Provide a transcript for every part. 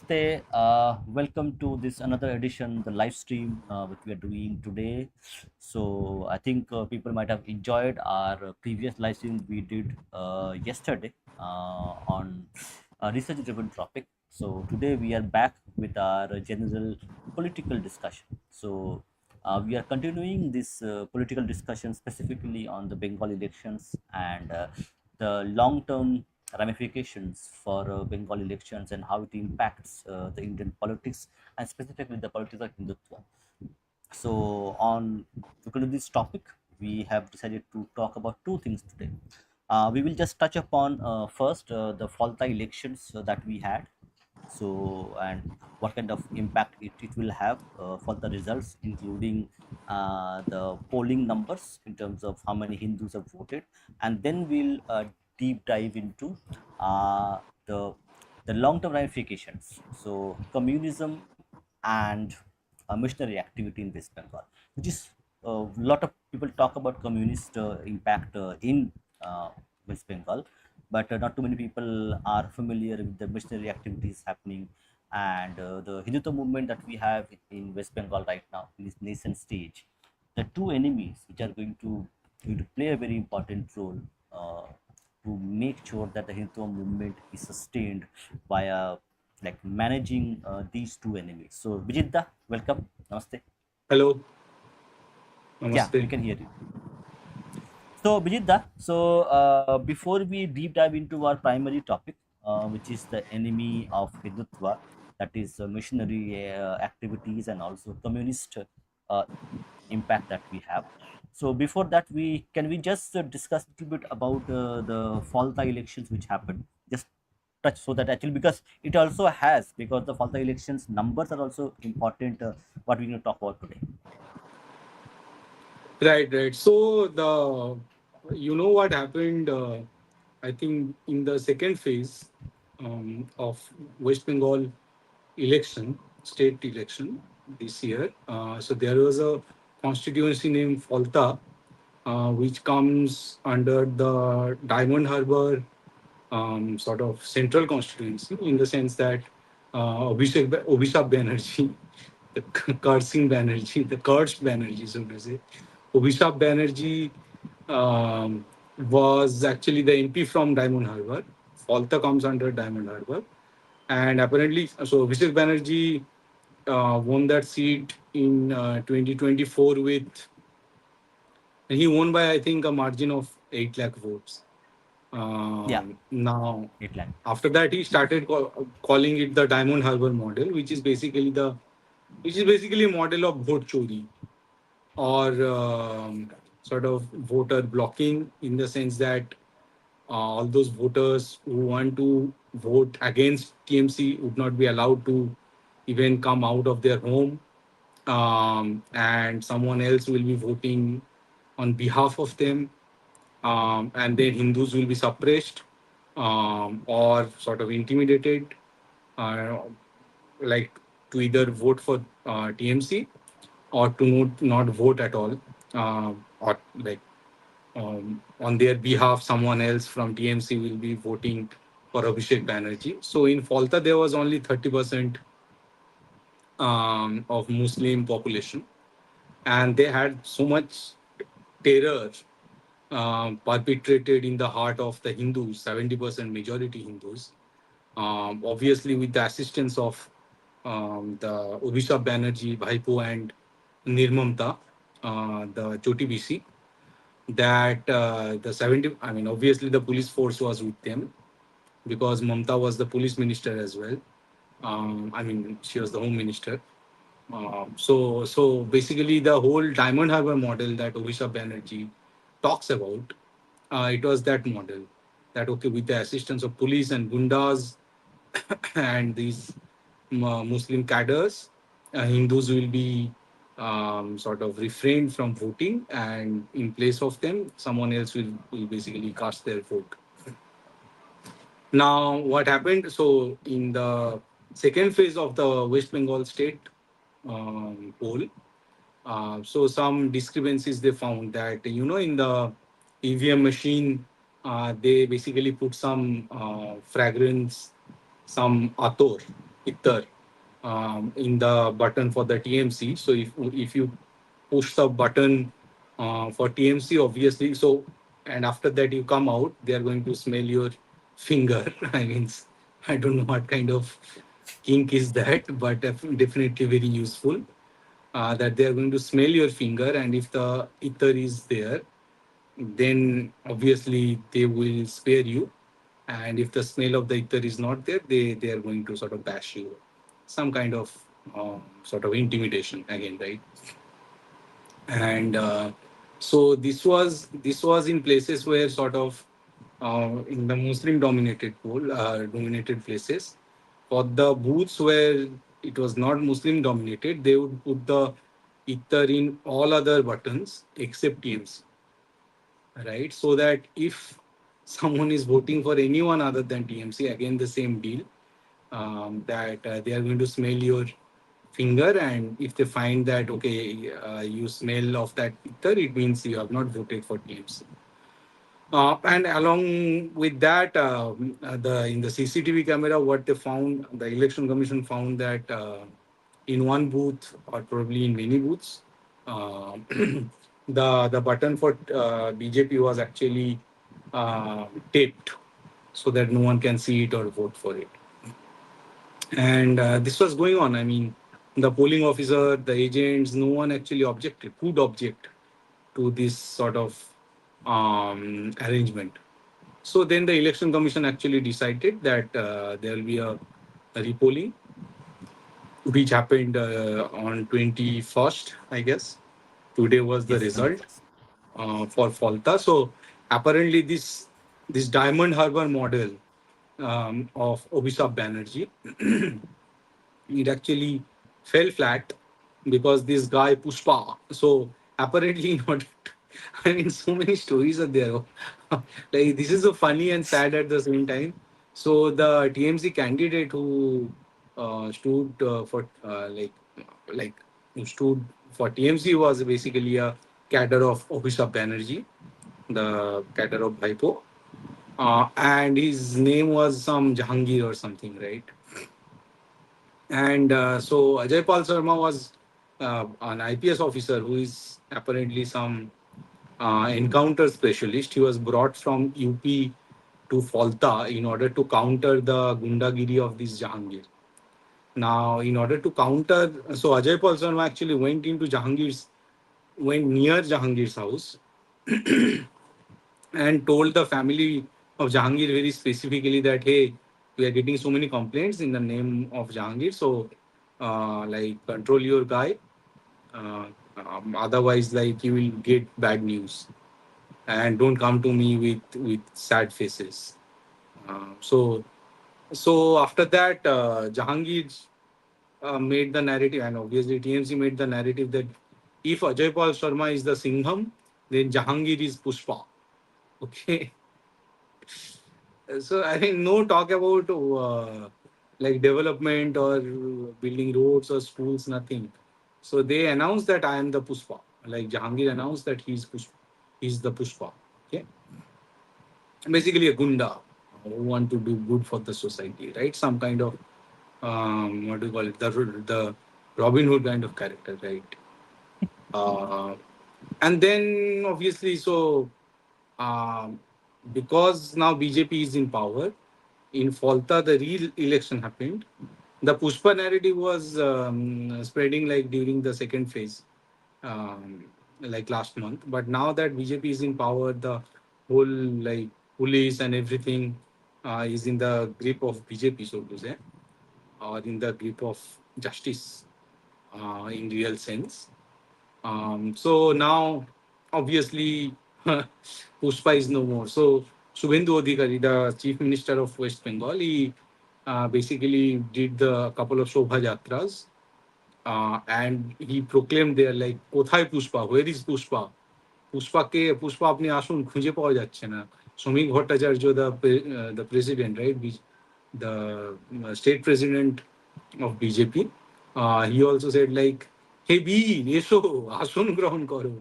Namaste. Welcome to this another edition, the live stream which we are doing today. So I think people might have enjoyed our previous live stream we did yesterday on a research-driven topic. So today we are back with our general political discussion. So we are continuing this political discussion specifically on the Bengal elections and the long-term ramifications for Bengal elections and how it impacts the Indian politics and specifically the politics of Hindutva. So, on looking at this topic, we have decided to talk about two things today. We will just touch upon first the Falta elections that we had, so and what kind of impact it will have for the results, including the polling numbers in terms of how many Hindus have voted, and then we'll deep dive into uh, the the long-term ramifications. So communism and missionary activity in West Bengal, which is a lot of people talk about communist impact in West Bengal, but not too many people are familiar with the missionary activities happening and the Hindutva movement that we have in West Bengal right now in this nascent stage. The two enemies which are going to play a very important role to make sure that the Hindutva movement is sustained via like managing these two enemies. So Vijitda, welcome. Namaste. Hello, Yeah, we namaste. can hear you. So, Bijitda, before we deep dive into our primary topic, which is the enemy of Hindutva, that is missionary activities and also communist uh, impact that we have. So, before that, we just discuss a little bit about the Falta elections which happened. Just touch so that actually because it also has because the Falta elections numbers are also important. What we're going to talk about today. Right. So what happened? I think in the second phase of West Bengal election, state election this year. So there was a constituency named Falta, which comes under the Diamond Harbour sort of central constituency in the sense that Abhishek Banerjee, the cursing Banerjee, the cursed Banerjee, so to say, Abhishek Banerjee was actually the MP from Diamond Harbour. Falta comes under Diamond Harbour. And apparently, so Abhishek Banerjee won that seat in 2024 with, and he won by, I think, a margin of 8 lakh votes. Yeah, Now, it like after that, he started calling it the Diamond Harbour model, which is basically a model of vote chori or sort of voter blocking in the sense that all those voters who want to vote against TMC would not be allowed to even come out of their home, and someone else will be voting on behalf of them, and then Hindus will be suppressed or sort of intimidated, uh, like to either vote for TMC or to not vote at all, or like on their behalf, someone else from TMC will be voting for Abhishek Banerjee. So in Falta, there was only 30% of Muslim population, and they had so much terror perpetrated in the heart of the Hindus, 70% majority Hindus, obviously with the assistance of the Abhishek Banerjee, Bhaipo, and Nirmamta, the Choti BC, that the 70, I mean, obviously the police force was with them because Mamta was the police minister as well. I mean, she was the home minister. So basically, the whole Diamond Harbour model that Abhishek Banerjee talks about, it was that model that okay, with the assistance of police and gundas and these Muslim cadres, Hindus will be sort of refrained from voting, and in place of them, someone else will basically cast their vote. Now, what happened? So, in the second phase of the West Bengal state poll, so some discrepancies they found that in the EVM machine, they basically put some fragrance, some ator. ether in the button for the TMC. So if you push the button for TMC, obviously, so and after that you come out, they are going to smell your finger. I mean, I don't know what kind of kink is that, but definitely very useful. That they are going to smell your finger, and if the ether is there, then obviously they will spare you. And if the smell of the ether is not there, they are going to sort of bash you. Some kind of sort of intimidation again, right? And this was in places where sort of in the Muslim dominated places. For the booths where it was not Muslim dominated, they would put the ether in all other buttons except TMC, right? So that if someone is voting for anyone other than TMC, again the same deal, that they are going to smell your finger, and if they find that okay, you smell of that ether, it means you have not voted for TMC. And along with that, the in the CCTV camera, what they found, the election commission found that in one booth or probably in many booths, uh, the button for BJP was actually taped so that no one can see it or vote for it. And this was going on. I mean, the polling officer, the agents, no one actually could object to this sort of arrangement. So then the election commission actually decided that there will be a repolling, which happened on 21st, I guess. Today was the Yes, result 21st. for Falta. So apparently this Diamond Harbor model of Obisab Banerjee, it actually fell flat because this guy Pushpa. So apparently not. I mean, so many stories are there. Like this is so funny and sad at the same time. So the TMC candidate who stood for like who stood for TMC was basically a cadre of Obisab Banerjee, the cadre of Bhaipo, and his name was some Jahangir or something, right? And so Ajay Pal Sharma was an IPS officer who is apparently some encounter specialist. He was brought from UP to Falta in order to counter the gundagiri of this Jahangir. Now, in order to counter, so Ajay Pal Sharma actually went near Jahangir's house and told the family of Jahangir very specifically that, hey, we are getting so many complaints in the name of Jahangir, so like control your guy, otherwise like you will get bad news, and don't come to me with sad faces. So after that, Jahangir made the narrative, and obviously TMC made the narrative that if Ajay Pal Sharma is the Singham, then Jahangir is Pushpa. Okay. So I think no talk about like development or building roads or schools, nothing. So they announced that I am the Pushpa. Like Jahangir announced that he's the Pushpa. Okay, basically a gunda who want to do good for the society, right? Some kind of what do you call it? The Robin Hood kind of character, right? Uh, and then obviously, so um, because now BJP is in power, in Falta, the real election happened. The Pushpa narrative was spreading like during the second phase, um, like last month. But now that BJP is in power, the whole like police and everything is in the grip of BJP, so to say, or in the grip of justice in real sense. So now, obviously, Pushpa is no more. So Subhendu Adhikari, the Chief Minister of West Bengal, he basically did the couple of Shobha Yatras, and he proclaimed there like, "Kothay Pushpa? Where is Pushpa? Pushpa আপনি আসুন খুঁজে পাওয়া যাচ্ছে না শ্রমিক Bhattacharya the president, right, the state president of BJP, he also said like, হে বীর এসো আসন গ্রহণ করো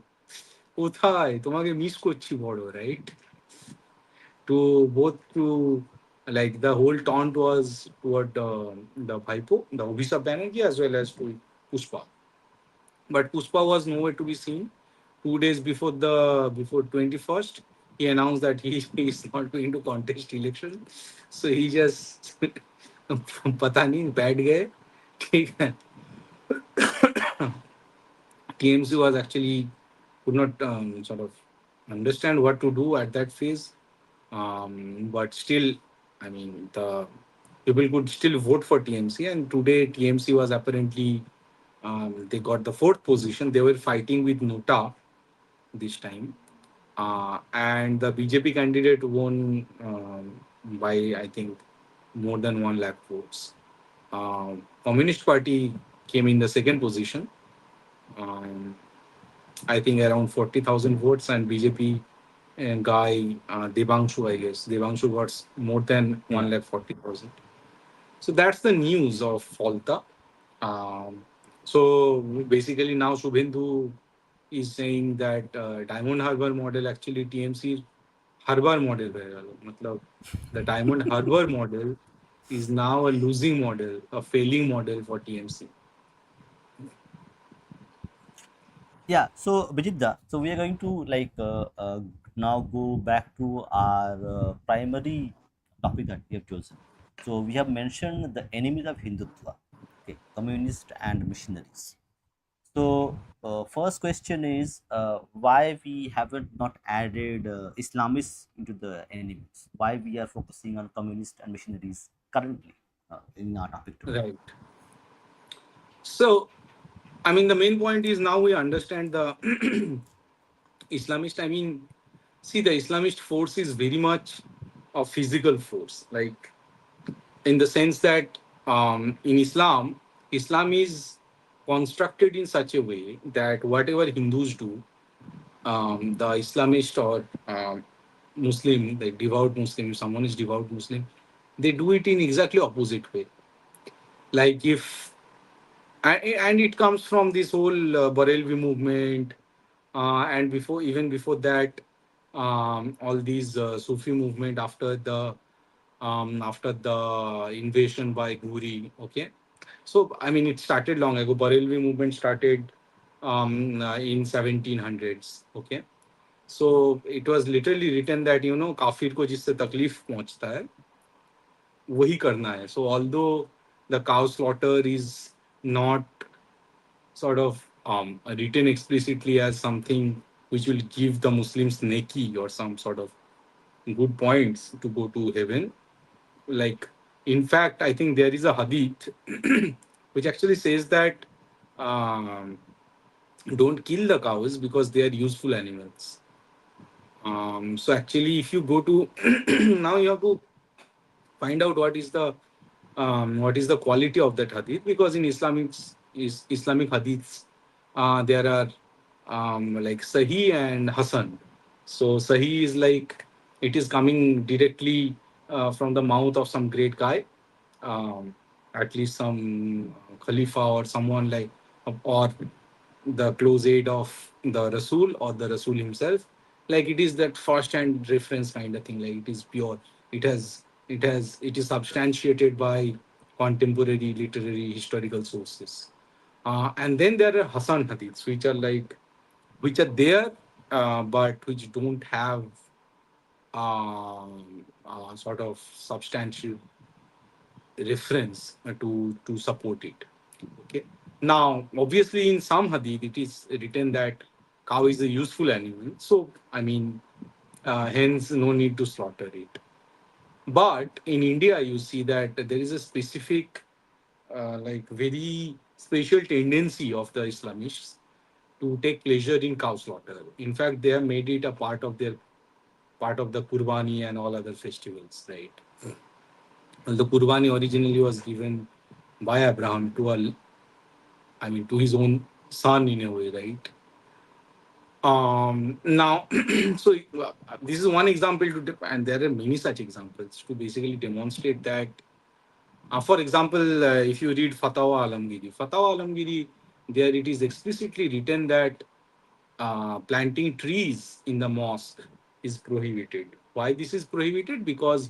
কোথায় তোমাকে মিস করছি বড়, right, to both to Like the whole taunt was toward the Bhaipo, the Obisa Banerjee, as well as to Pushpa. But Pushpa was nowhere to be seen. 2 days before 21st, he announced that he is not going to contest election. So he just पता नहीं बैठ गए. ठीक है. TMC was actually could not sort of understand what to do at that phase. But still, I mean, the people could still vote for TMC. And today, TMC was apparently they got the fourth position. They were fighting with Nota this time, and the BJP candidate won by I think more than 1 lakh votes. Communist Party came in the second position. Um, I think around 40,000 votes, and BJP guy Devangshu, I guess Devangshu got more than Yeah. 1 lakh 40,000. So that's the news of Falta. Um, so basically now Shubhendu is saying that Diamond Harbour model actually TMC Harbour model रहेगा लोग. मतलब the Diamond Harbour model is now a losing model, a failing model for TMC. Yeah, so Bijidda, so we are going to now go back to our primary topic that we have chosen. So we have mentioned the enemies of Hindutva, okay, communists and missionaries. So first question is why we haven't not added Islamists into the enemies? Why we are focusing on communists and missionaries currently in our topic today? Right. So I mean the main point is now we understand the Islamist. I mean, see the Islamist force is very much a physical force. Like in the sense that in Islam, Islam is constructed in such a way that whatever Hindus do, the Islamist or Muslim, like devout Muslim, if someone is devout Muslim, they do it in exactly opposite way. Like if and it comes from this whole Barelvi movement, and before even before that, all these Sufi movement after the invasion by Guri. Okay, so I mean it started long ago. Barelvi movement started in 1700s. Okay, so it was literally written that काफिर को जिससे तकलीफ पहुंचता है वही करना है. So although the cow slaughter is not sort of written explicitly as something which will give the Muslims neki or some sort of good points to go to heaven. Like, in fact, I think there is a hadith which actually says that um, don't kill the cows because they are useful animals. So actually, if you go to now, you have to find out what is the quality of that hadith, because in Islamic hadiths there are like Sahih and Hasan. So Sahih is like it is coming directly from the mouth of some great guy, um, at least some Khalifa or someone like, or the close aid of the Rasul or the Rasul himself. Like it is that first hand reference kind of thing. Like it is pure. It is substantiated by contemporary literary historical sources. And then there are Hassan hadiths, which are there, but which don't have sort of substantial reference to support it. Okay. Now, obviously, in some hadith, it is written that cow is a useful animal. So, I mean, hence, no need to slaughter it. But in India, you see that there is a specific, like, very special tendency of the Islamists to take pleasure in cow slaughter. In fact, they have made it a part of the Qurbani and all other festivals, right? Well, the Qurbani originally was given by Abraham to his own son in a way, right? Now, so this is one example and there are many such examples to basically demonstrate that. For example, if you read Fatwa Alamgiri, there it is explicitly written that planting trees in the mosque is prohibited. Why this is prohibited? Because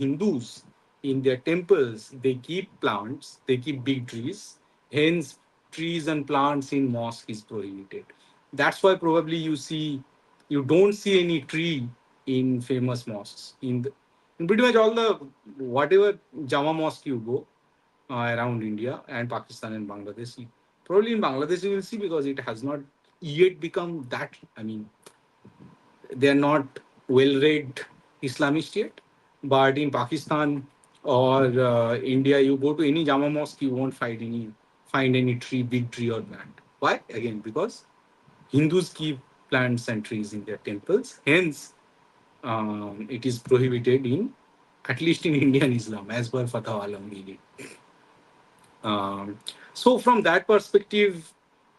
in their temples, they keep plants, they keep big trees. Hence, trees and plants in mosque is prohibited. That's why probably you don't see any tree in famous mosques. In pretty much all the whatever Jama mosque you go around India and Pakistan and Bangladesh, probably in Bangladesh you will see because it has not yet become that. I mean, they are not well-read Islamist yet. But in Pakistan or India, you go to any Jama mosque, you won't find any tree, big tree or plant. Why? Again, because Hindus keep plants and trees in their temples. Hence, it is prohibited in at least in Indian Islam, as per Fatah Alamgiri. Um, so from that perspective,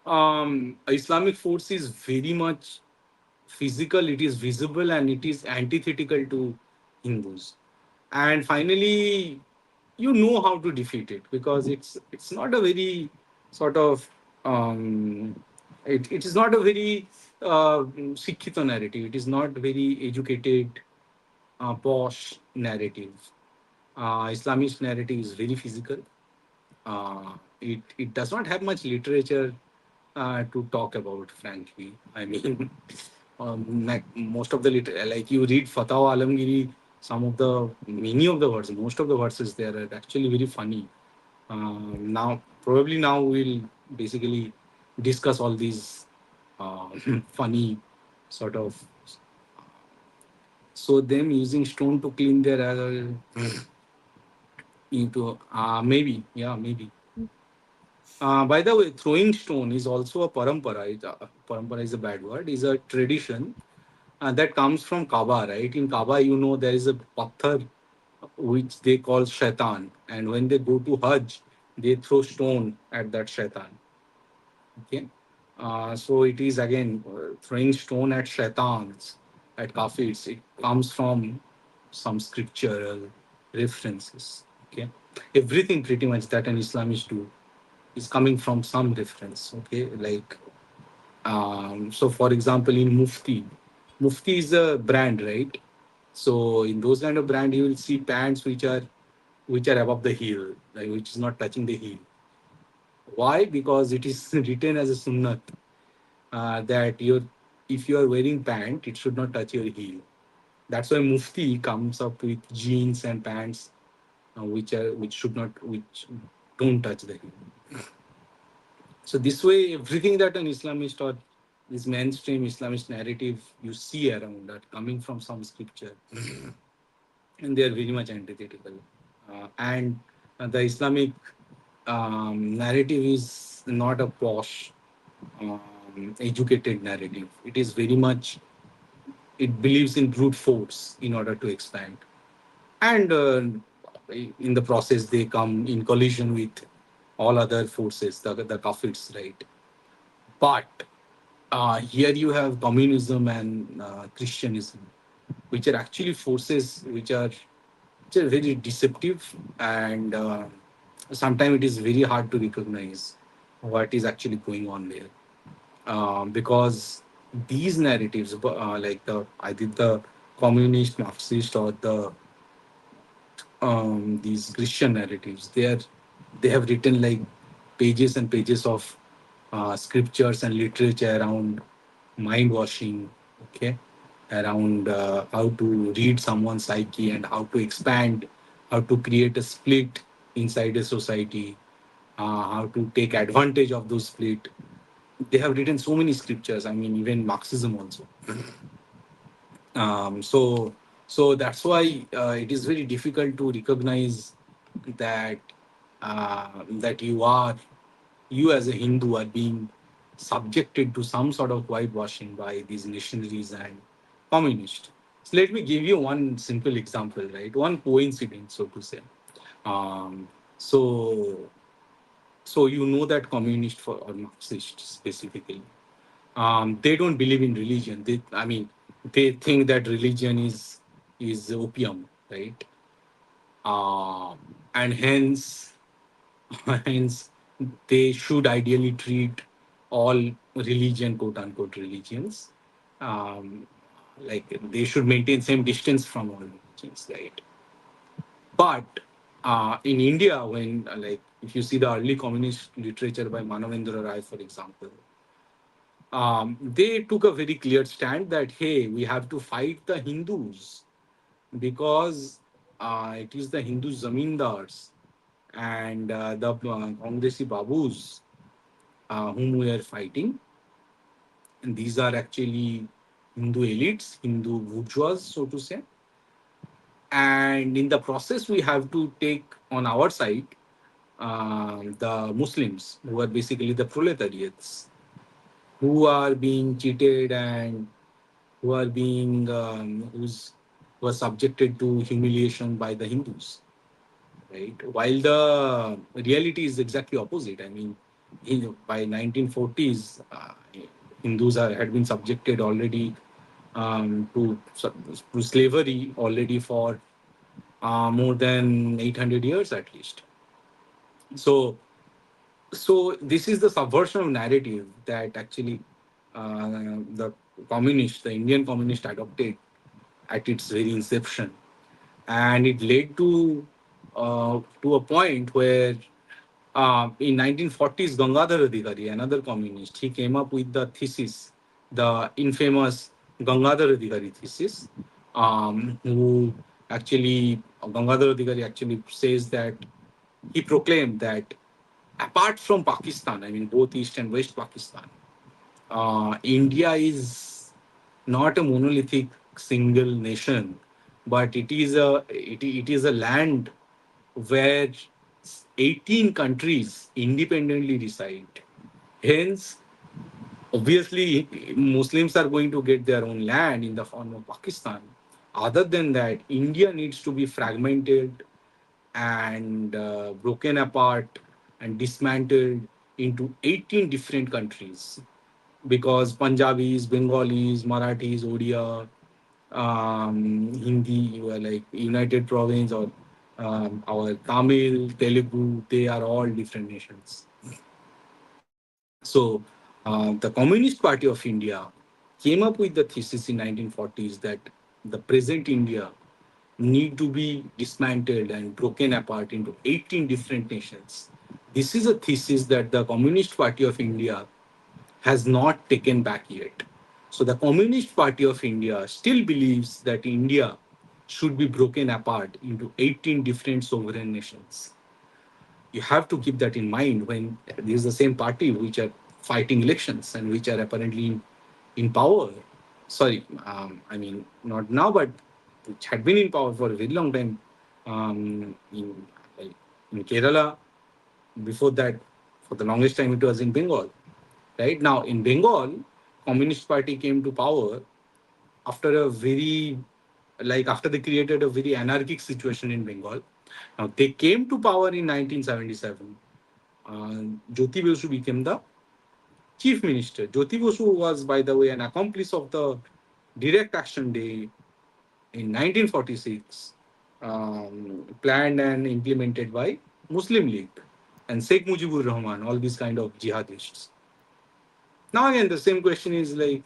Islamic force is very much physical, it is visible, and it is antithetical to Hindus. And finally, you know how to defeat it because it's not a very sort of it is not a very Sikhito narrative. It is not very educated, posh narrative. Islamist narrative is very physical. It does not have much literature to talk about, frankly. I mean, like most of the like you read Fatah Alamgiri, many of the words, most of the verses there are actually very funny. Now we'll basically discuss all these uh, funny sort of. So them using stone to clean their into maybe, yeah, maybe. By the way, throwing stone is also a parampara. Parampara is a bad word. Is a tradition that comes from Kaaba, right? In Kaaba, there is a patthar which they call shaitan, and when they go to Hajj, they throw stone at that shaitan. Okay, so it is again throwing stone at shaitans, at kafirs. It comes from some scriptural references. Okay, everything pretty much that an Islamist do is coming from some reference. Okay, like so for example, in Mufti is a brand, right? So in those kind of brand, you will see pants which are above the heel, like which is not touching the heel. Why? Because it is written as a sunnat that if you are wearing pant, it should not touch your heel. That's why Mufti comes up with jeans and pants which don't touch the heel. So this way, everything that an Islamist or this mainstream Islamist narrative you see around that coming from some scripture, and they are very much antithetical. And the Islamic narrative is not a posh, educated narrative. It is very much it believes in brute force in order to expand, and in the process they come in collision with all other forces, the kafirs, right? But here you have communism and Christianism, which are actually forces which are very deceptive, and sometimes it is very hard to recognize what is actually going on there, because these narratives, like the communist, Marxist, or these Christian narratives, they have written like pages and pages of scriptures and literature around mind washing, okay, around how to read someone's psyche and how to expand, how to create a split inside a society, how to take advantage of those split. They have written so many scriptures. I mean, even Marxism also. So that's why it is very difficult to recognize that you as a Hindu are being subjected to some sort of whitewashing by these missionaries and communists. So let me give you one simple example, right? One coincidence, so to say. Um, so so that communist or Marxist specifically, they don't believe in religion. They think that religion is opium, right? And hence, hence, they should ideally treat all religion, quote unquote, religions, um, like they should maintain same distance from all religions, right? But In India, when like if you see the early communist literature by Manavendra Rai, for example, they took a very clear stand that hey, we have to fight the Hindus because it is the Hindu zamindars and the Congresi babus whom we are fighting, and these are actually Hindu elites, Hindu bourgeois, so to say. And in the process, we have to take on our side the Muslims, who are basically the proletariats, who are being cheated and who are being who are subjected to humiliation by the Hindus, right? While the reality is exactly opposite. I mean, by 1940s, Hindus had been subjected already to slavery already for more than 800 years at least. So, so this is the subversion of narrative that actually the the Indian communist adopted at its very inception, and it led to a point where in 1940s, Gangadhar Adhikari, another communist, he came up with the thesis, the infamous Gangadhar Adhikari thesis, who actually Gangadhar Adhikari actually says that he proclaimed that apart from Pakistan, I mean both East and West Pakistan, India is not a monolithic single nation, but it is a land where 18 countries independently reside. Hence, obviously, Muslims are going to get their own land in the form of Pakistan. Other than that, India needs to be fragmented and broken apart and dismantled into 18 different countries because Punjabis, Bengalis, Marathis, Odia, Hindi, like United Province or our Tamil, Telugu, they are all different nations. So the Communist Party of India came up with the thesis in 1940s that the present India need to be dismantled and broken apart into 18 different nations. This is a thesis that the Communist Party of India has not taken back yet. So the Communist Party of India still believes that India should be broken apart into 18 different sovereign nations. You have to keep that in mind when this is the same party which are fighting elections and which are apparently in power. Sorry, I mean, not now, but which had been in power for a very long time like, in Kerala. Before that, for the longest time, it was in Bengal. Right now, in Bengal, Communist Party came to power after a very after they created a very anarchic situation in Bengal. Now they came to power in 1977. Jyoti Basu became the chief minister. Jyoti Basu was, by the way, an accomplice of the Direct Action Day in 1946, planned and implemented by Muslim League and Sheikh Mujibur Rahman, all these kind of jihadists. Now again, the same question is like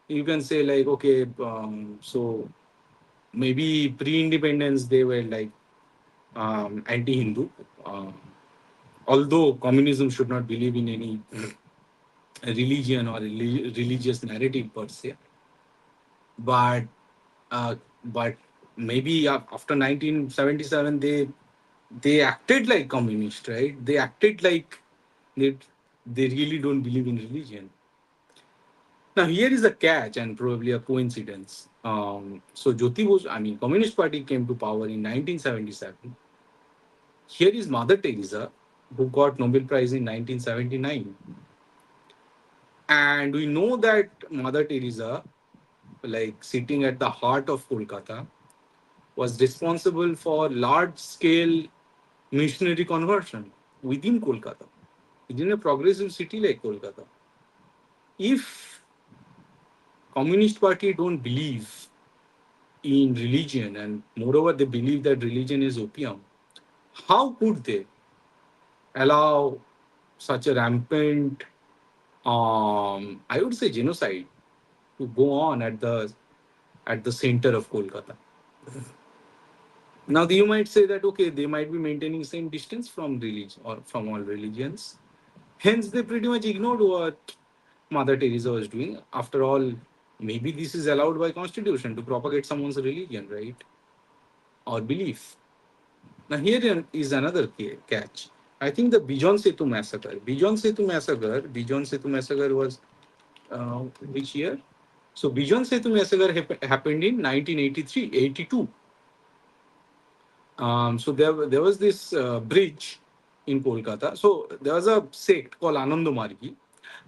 you can say like okay, so maybe pre-independence they were like anti-Hindu. Um, Although communism should not believe in any religion or religious narrative per se, but uh, but maybe after 1977 they acted like communist, right? They acted like they, they really don't believe in religion. Now here is a catch and probably a coincidence. So Jyoti Bose, I mean, Communist Party came to power in 1977. Here is Mother Teresa, who got Nobel Prize in 1979. And we know that Mother Teresa, like sitting at the heart of Kolkata, was responsible for large scale missionary conversion within Kolkata, within a progressive city like Kolkata. If Communist Party don't believe in religion and moreover they believe that religion is opium, how could they allow such a rampant, I would say, genocide to go on at the center of Kolkata? Now you might say that okay, they might be maintaining same distance from religion or from all religions. Hence, they pretty much ignored what Mother Teresa was doing. After all, maybe this is allowed by constitution to propagate someone's religion, right, or belief. Now here is another catch. I think the Bijon Setu massacre was which year? So Bijon Setu massacre happened in 1983, 82. So there was this bridge in Kolkata. So there was a sect called Anandamargi.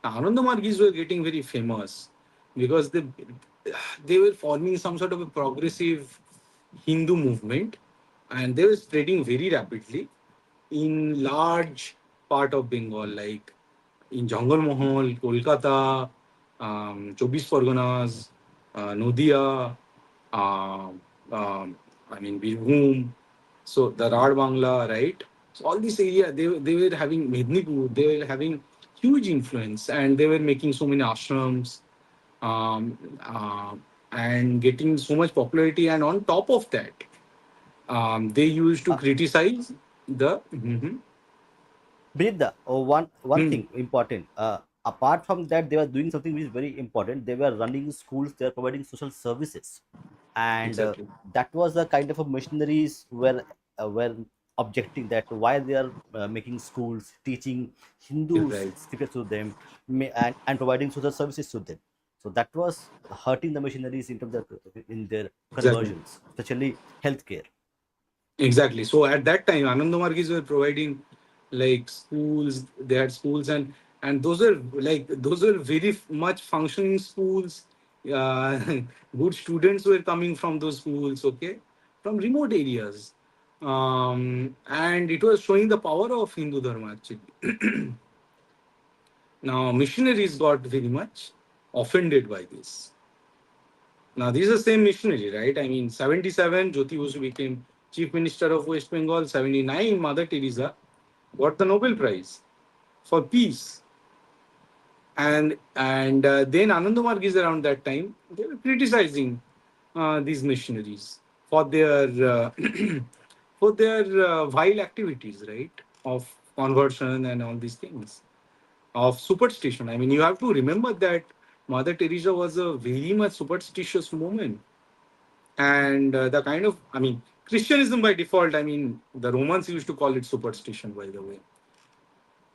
Now, Anandamargis were getting very famous because they were forming some sort of a progressive Hindu movement, and they were spreading very rapidly in large part of Bengal, like in Jangal Mahal, Kolkata, 24 Parganas, Nodia, uh, I mean Birbhum, so the Rad Bangla, right? So all this area, they were having Mednipur, they were having huge influence, and they were making so many ashrams, um, uh, and getting so much popularity. And on top of that, they used to Uh, criticize the. Mhm. Brida, one Hmm. thing important. Apart from that, they were doing something which is very important. They were running schools. They were providing social services, and Exactly. that was the kind of a missionaries were objecting that why they are making schools, teaching Hindu Right. scriptures to them, and providing social services to them. So that was hurting the missionaries in terms of in their Exactly. conversions, especially healthcare. Exactly. So at that time, Anandamargis were providing like schools. They had schools, and those were very much functioning schools. Uh, good students were coming from those schools. Okay, from remote areas, and it was showing the power of Hindu Dharma actually. Now missionaries got very much offended by this. Now, this is the same missionary, right? I mean, 77, Jyoti Basu became Chief Minister of West Bengal. 79, Mother Teresa got the Nobel Prize for peace. And then Anandamar is around that time, they were criticizing these missionaries for their for their vile activities, right? Of conversion and all these things, of superstition. I mean, you have to remember that Mother Teresa was a very much superstitious woman, and the kind of, I mean, Christianism by default, I mean, the Romans used to call it superstition, by the way.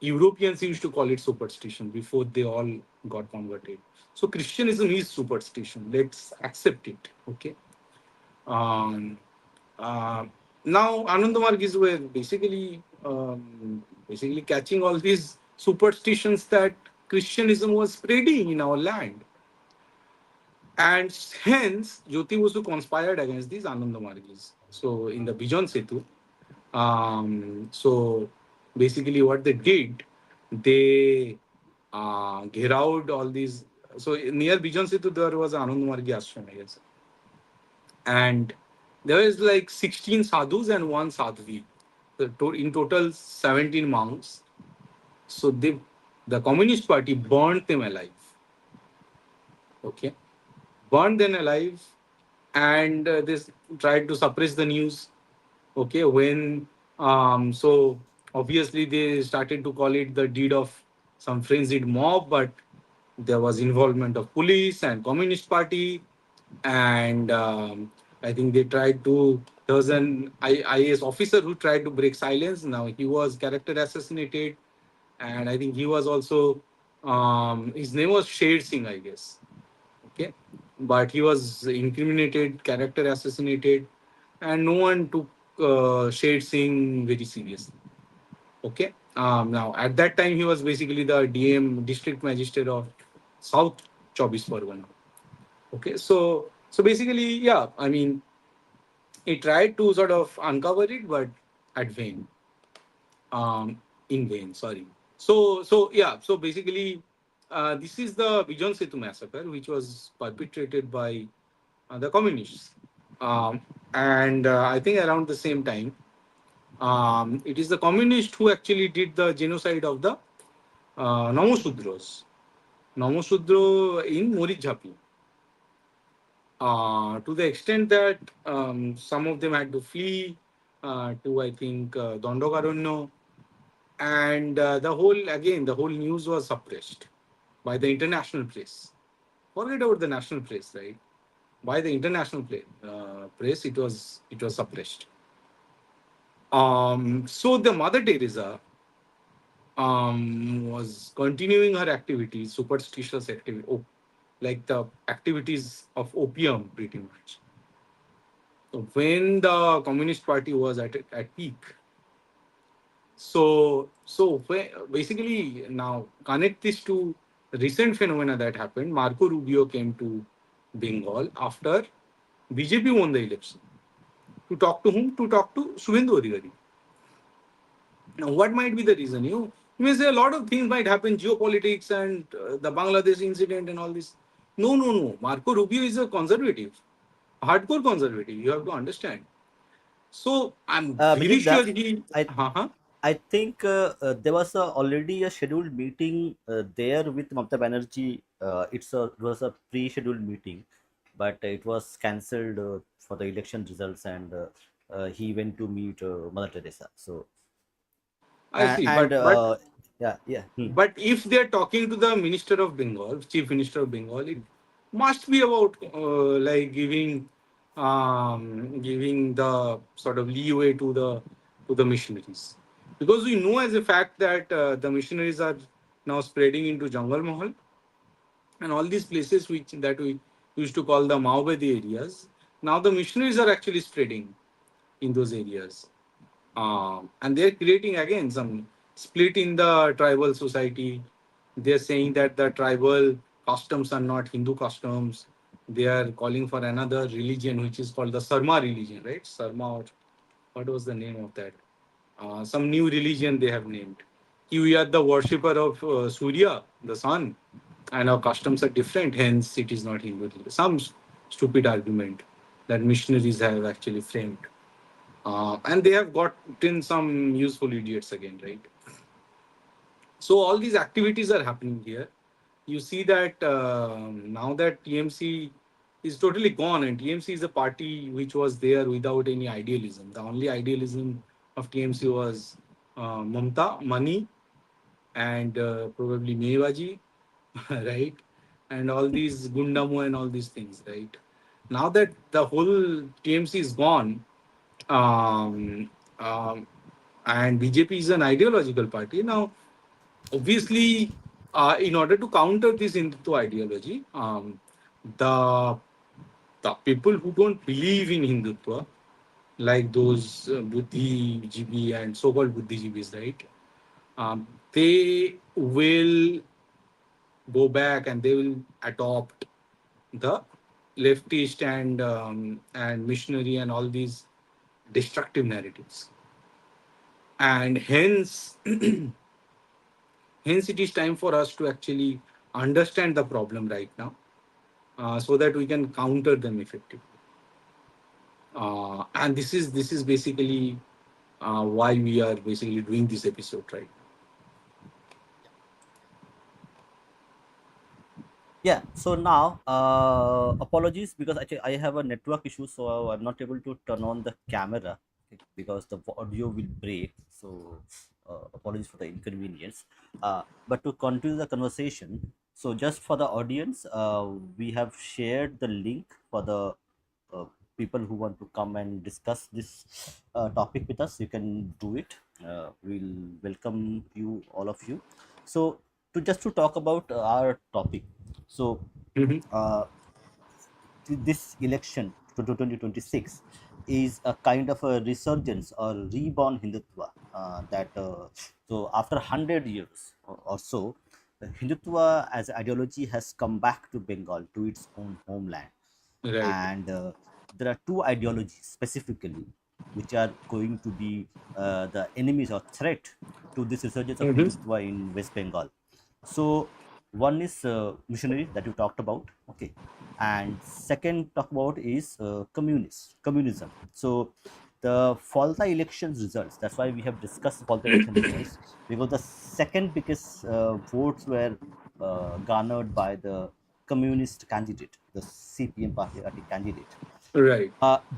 Europeans used to call it superstition before they all got converted. So Christianism is superstition, let's accept it. Okay. um, uh, Now Anandamargis were basically catching all these superstitions that Christianism was spreading in our land, and hence Jyoti Basu conspired against these Anandamargis. So in the Bijon Setu, so basically what they did, they gherowed all these. So near Bijon Setu there was Anandamargi ashram, I guess, and there was like 16 sadhus and one sadhvi. In total 17 monks. So the Communist Party burned them alive. Okay, burned them alive, and they tried to suppress the news. Okay, when so obviously they started to call it the deed of some frenzied mob, but there was involvement of police and Communist Party, and I think they tried to. There was an IAS officer who tried to break silence. Now he was character assassinated, and I think he was also his name was Sher Singh, I guess. Okay, but he was incriminated, character assassinated, and no one took Sher Singh very seriously. Okay, now at that time he was basically the DM, district magistrate of South 24 Pargana. Okay, so basically, yeah, I mean, he tried to sort of uncover it, but at vain, in vain. Sorry. So yeah, so basically, this is the Bijon Setu massacre, which was perpetrated by the communists, um, and I think around the same time, it is the communists who actually did the genocide of the Namosudros. Namosudro in Morijhapi. to the extent that some of them had to flee to, I think, Dondogaronno. And the whole news was suppressed by the international press. Forget about the national press, right? By the international press, it was suppressed. So the Mother Teresa was continuing her activities, superstitious activity, like the activities of opium, pretty much. So when the Communist Party was at peak, basically now connect this to recent phenomena that happened. Marco Rubio came to Bengal after BJP won the election. To talk to whom? To talk to Subhendu Adhikari. Now, what might be the reason? You may say a lot of things might happen, geopolitics and the Bangladesh incident and all this. No, no, no. Marco Rubio is a conservative, hardcore conservative. You have to understand. So I'm very sure Mitinda, he. I Uh-huh. I think there was already a scheduled meeting there with Mamata Banerjee. It was a pre-scheduled meeting, but it was cancelled for the election results, and he went to meet Mother Teresa. So I see, and but yeah, yeah. but if they're talking to the Minister of Bengal, Chief Minister of Bengal, it must be about like giving the sort of leeway to the missionaries, because we know as a fact that the missionaries are now spreading into Jungle Mahal and all these places we used to call the Maovedi areas. Now the missionaries are actually spreading in those areas, and they're creating again some split in the tribal society. They're saying that the tribal customs are not Hindu customs. They are calling for another religion, which is called the Sarma religion, right? Sarma, or what was the name of that? Some new religion they have named. We are the worshipper of Surya, the sun, and our customs are different. Hence, it is not Hindu religion. Some stupid argument that missionaries have actually framed. And they have gotten some useful idiots again, right? So all these activities are happening here. You see that now that TMC is totally gone, and TMC is a party which was there without any idealism. The only idealism of TMC was Mamta, money, and probably Mewaji, right? And all these Gundamu and all these things, right? Now that the whole TMC is gone, um, um, and BJP is an ideological party. Now, obviously, in order to counter this Hindutva ideology, the the people who don't believe in Hindutva, like those Buddhijibis and so-called Buddhijibis, right? They will go back and they will adopt the leftist and missionary and all these destructive narratives, and hence it is time for us to actually understand the problem right now, so that we can counter them effectively. And this is basically why we are basically doing this episode right Yeah, so now apologies because actually I have a network issue, so I'm not able to turn on the camera, okay, because the audio will break. So apologies for the inconvenience. But to continue the conversation, so just for the audience, we have shared the link for the uh, people who want to come and discuss this topic with us. You can do it. We'll welcome you, all of you. So to just to talk about our topic, so now. Mhm. uh, this election to 2026 is a kind of a resurgence or reborn Hindutva, that so after 100 years or so, Hindutva as ideology has come back to Bengal, to its own homeland. Right. And there are two ideologies specifically which are going to be the enemies or threat to this resurgence of Mhm. Hindutva in West Bengal. So one is missionary that you talked about, okay, and second talk about is communism. So the Falta elections results. That's why we have discussed the Falta election results, because the second biggest votes were garnered by the communist candidate, the CPM party candidate. Right.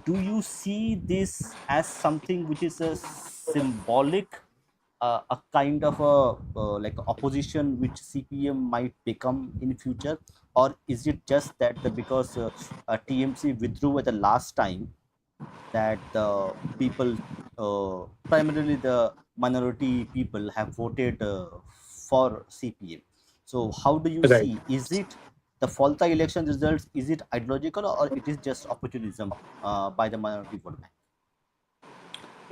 Do you see this as something which is a symbolic, a kind of a like opposition which CPM might become in future, or is it just that because TMC withdrew at the last time, that the people, primarily the minority people, have voted for CPM? So how do you Right. see? Is it the Falta election results? Is it ideological, or it is just opportunism by the minority vote bank?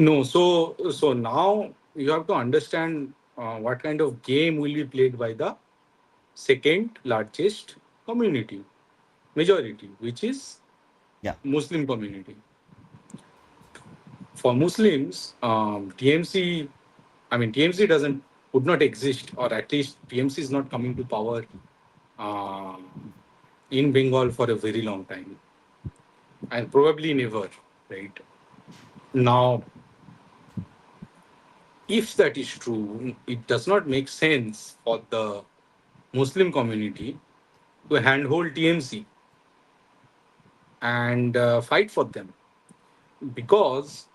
No, so now you have to understand what kind of game will be played by the second largest community, majority, which is Yeah, Muslim community. For Muslims, TMC, I mean TMC doesn't would not exist, or at least TMC is not coming to power uh, in Bengal for a very long time, and probably never. Right now, if that is true, it does not make sense for the Muslim community to handhold TMC and fight for them, because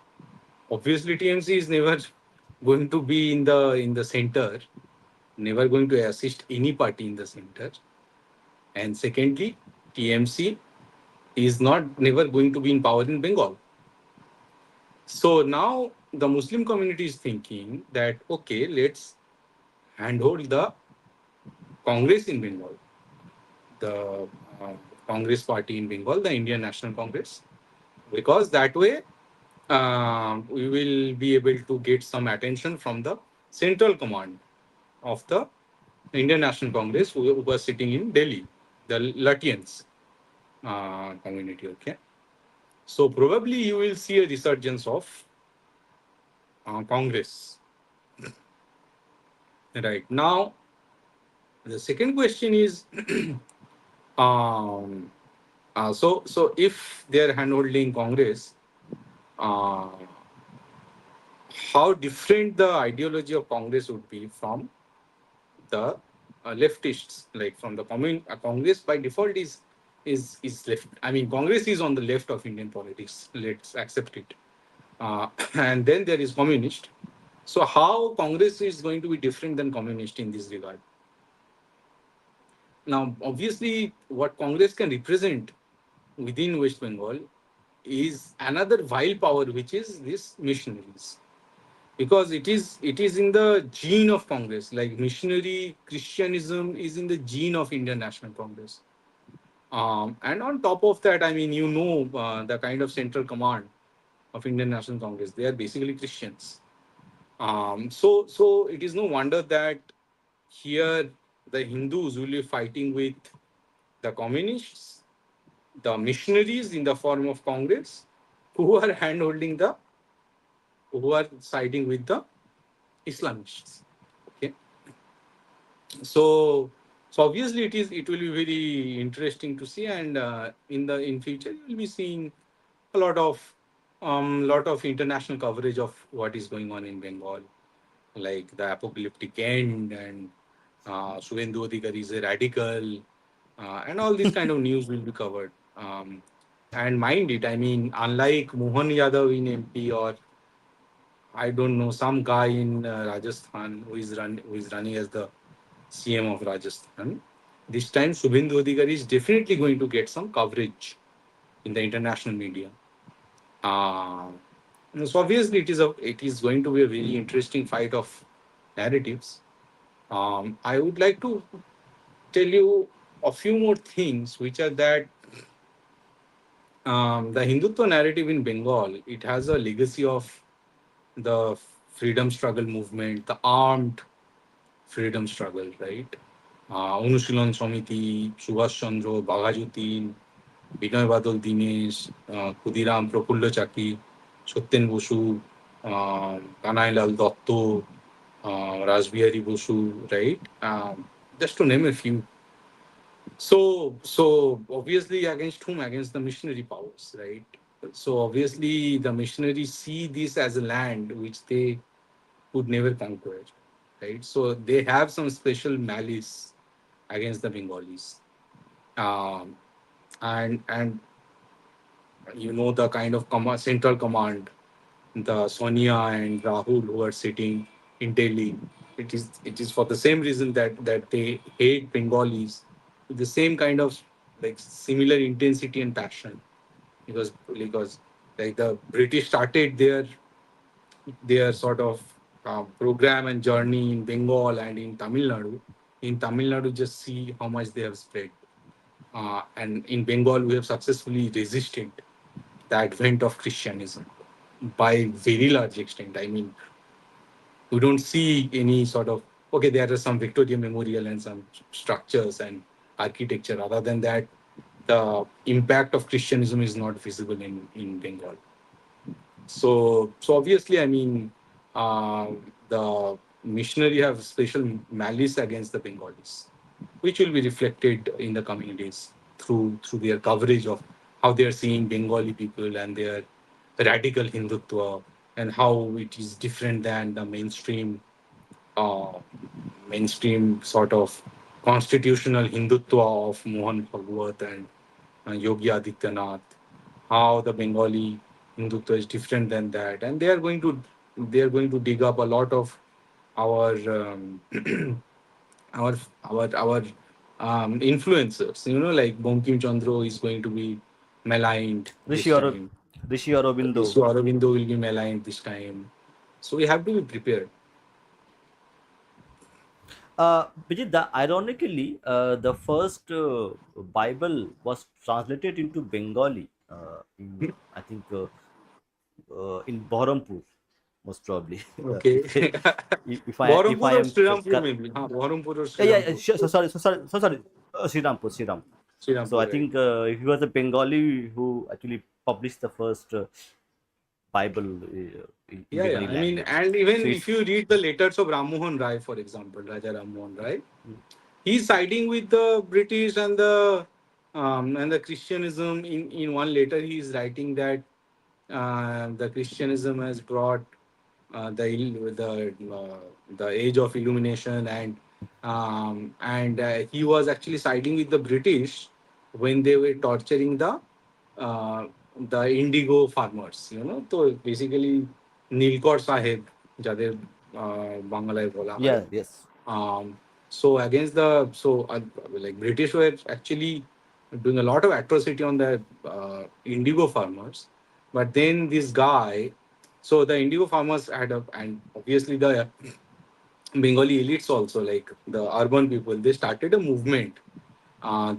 obviously TMC is never going to be in the center, never going to assist any party in the center, and secondly, TMC is not never going to be in power in Bengal. So now the Muslim community is thinking that okay, let's handhold the Congress in Bengal, the uh, Congress party in Bengal, the Indian National Congress, because that way we will be able to get some attention from the central command of the Indian National Congress, who was sitting in Delhi, the Lutyens community. Okay, so probably you will see a resurgence of Congress. Right now, the second question is, um, so if they are handholding Congress, uh, how different the ideology of Congress would be from the leftists, like from the Congress by default is left. I mean, Congress is on the left of Indian politics. Let's accept it. And then there is communist. So how Congress is going to be different than communist in this regard? Now, obviously, what Congress can represent within West Bengal is another vile power, which is this missionaries, because it is in the gene of Congress. Like missionary Christianism is in the gene of Indian National Congress. And on top of that, I mean, the kind of central command of Indian National Congress, they are basically Christians. So it is no wonder that here the Hindus will be fighting with the communists, the missionaries in the form of Congress, who are handholding who are siding with the Islamists. Okay, so so obviously it will be very interesting to see, and in future you will be seeing a lot of international coverage of what is going on in Bengal, like the apocalyptic end, and Suvendu Adhikari is a radical, and all this kind of news will be covered. And mind it, I mean, unlike Mohan Yadav in MP, or I don't know, some guy in Rajasthan who is running as the CM of Rajasthan, this time Subindu Adhikari is definitely going to get some coverage in the international media. Uh, so obviously it is going to be a very interesting fight of narratives. I would like to tell you a few more things, which are that the Hindutva narrative in Bengal, it has a legacy of the freedom struggle movement, the armed freedom struggle, right? অনুশীলন সমিতি, সুভাষচন্দ্র, বাঘাযতীন, বিনয় বাদল দীনেশ, ক্ষুদিরাম প্রফুল্ল চাকি, Satyen Basu, Kanailal Dutta, Rashbehari Basu, right? Just to name a few. So obviously against whom? Against the missionary powers, right? So obviously the missionaries see this as a land which they could never conquer, right? So they have some special malice against the Bengalis. um, and the kind of central command, the Sonia and Rahul who are sitting in Delhi. It is for the same reason that they hate Bengalis with the same kind of like similar intensity and passion, because like the British started their sort of program and journey in Bengal and in Tamil Nadu. In Tamil Nadu, just see how much they have spread. And in Bengal, we have successfully resisted the advent of Christianism by very large extent. I mean, we don't see any sort of, okay, there are some Victoria Memorial and some structures and architecture. Other than that, the impact of Christianism is not visible in Bengal. So obviously, I mean, uh, the missionary have special malice against the Bengalis, which will be reflected in the coming days through their coverage of how they are seeing Bengali people and their radical Hindutva, and how it is different than the uh, mainstream sort of constitutional Hindutva of Mohan Bhagwat and Yogi Adityanath, how the Bengali Hindutva is different than that, and they are going to dig up a lot of our our our influencers. Like Bonkim Chandra is going to be maligned Rishi this Auro- time. Rishi Aurobindo. Isu Aurobindo will be maligned this time. So we have to be prepared. Bijit, ironically, the first Bible was translated into Bengali in, I think, in Bahrampur, most probably. Okay. If Baharampur I or am Srirampur correct. maybe. Baharampur or Yeah. Srirampur. Sure, sorry. Sriram. So I Srirampur, right? think he was a Bengali who actually published the first Bible in Yeah, yeah. Bengali I mean, language. and So even if it's you read the letters of Ram Mohan Rai, for example, Raja Ram Mohan Rai, he's siding with the British and the Christianism. In one letter, he's writing that the Christianism has brought the age of illumination, and he was actually siding with the British when they were torturing uh, the indigo farmers. So basically নীলকর সাহেব যাদের বাংলায় বলা হয়. yeah, yes. um, so against the so like British were actually doing a lot of atrocity on the indigo farmers. But then this guy, so the indigo farmers had and obviously the Bengali elites also, like the urban people, they started a movement.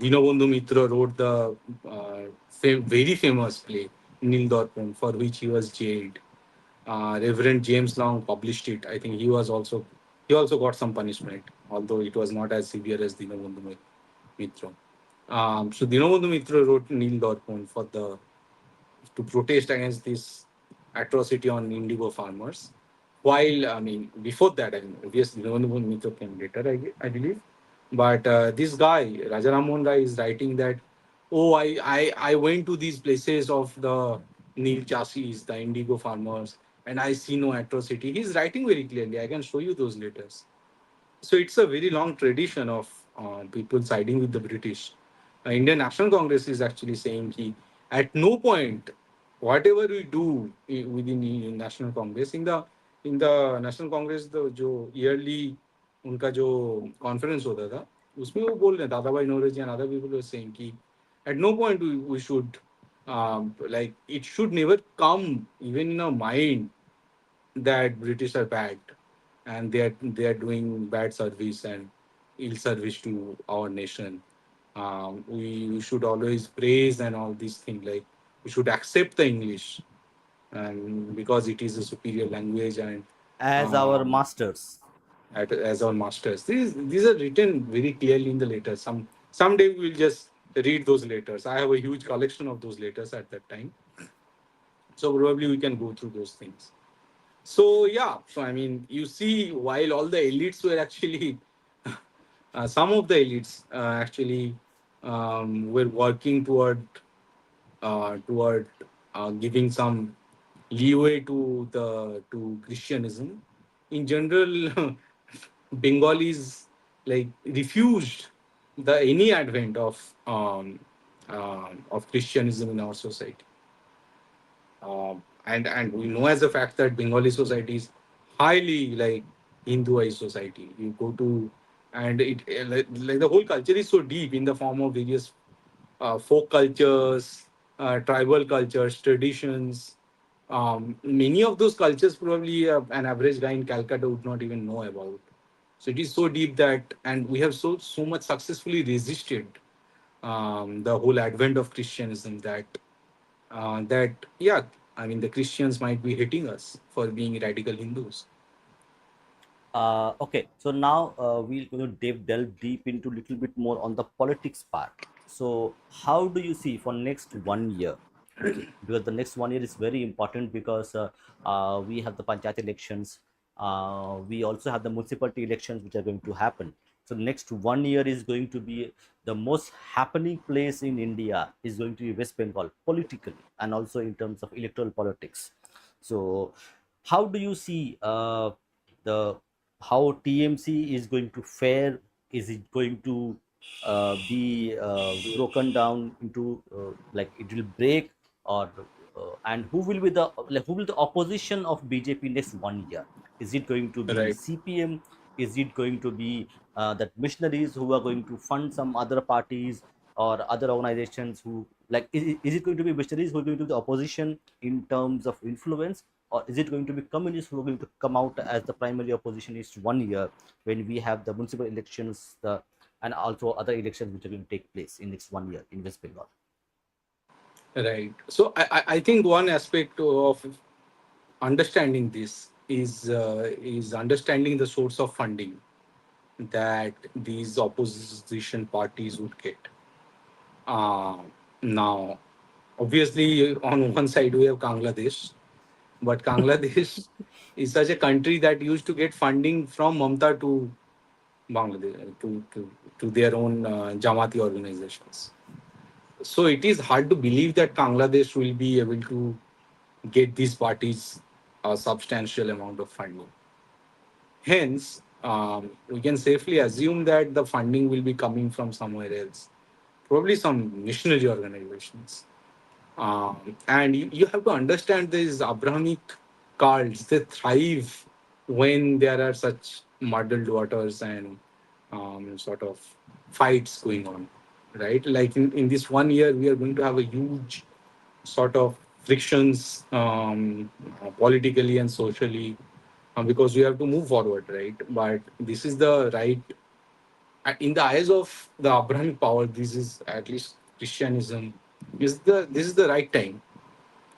Dinabandhu Mitra wrote the very famous play Nil Dorpon, for which he was jailed. Reverend James Long published it. I think he also got some punishment, although it was not as severe as Dinabandhu Mitra. So Dinabandhu Mitra wrote Nil Dorpon to protest against this atrocity on indigo farmers. While, I mean, before that, I mean, obviously, Ramanubhan Mitra came later, I believe. But this guy, Rajaramon Rai, is writing that, oh, I went to these places of the Nil Chasis, the indigo farmers, and I see no atrocity. He's writing very clearly. I can show you those letters. So it's a very long tradition of people siding with the British. Indian National Congress is actually saying कि at no point, whatever we do within the National Congress, in the National Congress, the जो yearly उनका जो conference होता था, उसमें वो बोल रहे हैं, दादा भाई Naoroji and other people were saying कि at no point we should like it should never come even in our mind that British are bad and they are doing bad service and ill service to our nation. We should always praise and all these things, like we should accept the English and because it is a superior language and As our um, masters. as our masters. These are written very clearly in the letters. Someday we'll just read those letters. I have a huge collection of those letters at that time, so probably we can go through those things. So yeah, so I mean, you see, while all the elites were actually, some of the elites actually were working toward giving some leeway to Christianism. In general, Bengalis like refused. the any advent of Christianism in our society. And we know as a fact that Bengali society is highly like Hinduized society. You go to, and like the whole culture is so deep in the form of various folk cultures, tribal cultures, traditions. Many of those cultures probably an average guy in Calcutta would not even know about. So it is so deep that, and we have so much successfully resisted the whole advent of Christianism that yeah, I mean the Christians might be hating us for being radical Hindus. Okay, so now we're going to delve deep into a little bit more on the politics part. So, how do you see for next 1 year? Okay, because the next 1 year is very important because we have the panchayat elections. We also have the municipality elections which are going to happen. So, next 1 year is going to be the most happening place in India is going to be West Bengal politically and also in terms of electoral politics. So, how do you see the how TMC is going to fare? Is it going to be broken down into like it will break, or and who will be the like who will the opposition of BJP next 1 year? Is it going to be Right. CPM? Is it going to be that missionaries who are going to fund some other parties or other organizations who like is it going to be missionaries who are going to be the opposition in terms of influence, or is it going to be communists who are going to come out as the primary opposition is 1 year when we have the municipal elections and also other elections which are going to take place in next 1 year in West Bengal? Right. So I think one aspect of understanding this is understanding the source of funding that these opposition parties would get. Uh, Now, obviously, on one side we have Bangladesh, but Bangladesh is such a country that used to get funding from Mamta to Bangladesh to their own Jamati organizations. So it is hard to believe that Bangladesh will be able to get these parties a substantial amount of funding. Hence, we can safely assume that the funding will be coming from somewhere else, probably some missionary organizations. And you have to understand these Abrahamic cults, they thrive when there are such muddled waters and sort of fights going on, right? Like in this 1 year, we are going to have a huge sort of frictions politically and socially because we have to move forward, right? But this is the right, in the eyes of the Abrahamic power, this is at least Christianism. This is the right time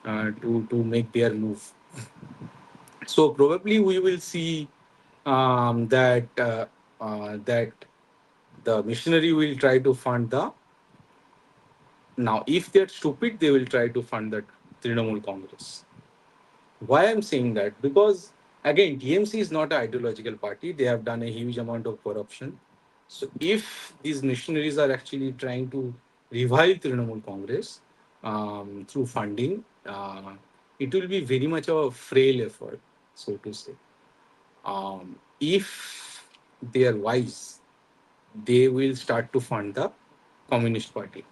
to make their move. So probably we will see that the missionary will try to fund the. Now, if they're stupid, they will try to fund the Trinamool Congress. Why I'm saying that? Because again, TMC is not an ideological party. They have done a huge amount of corruption. So if these missionaries are actually trying to revive Trinamool Congress through funding, it will be very much a frail effort, so to say. If they are wise, they will start to fund the Communist Party,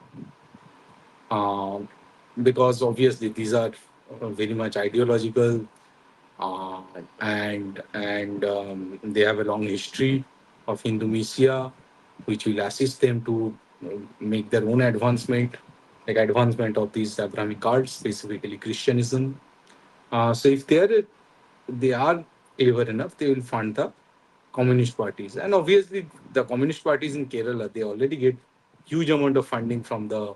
um, because obviously these are very much ideological, uh, and they have a long history of Indonesia, which will assist them to make their own advancement, like advancement of these Abrahamic cults, specifically Christianism. So if they are clever enough, they will fund the communist parties, and obviously the communist parties in Kerala, they already get huge amount of funding uh,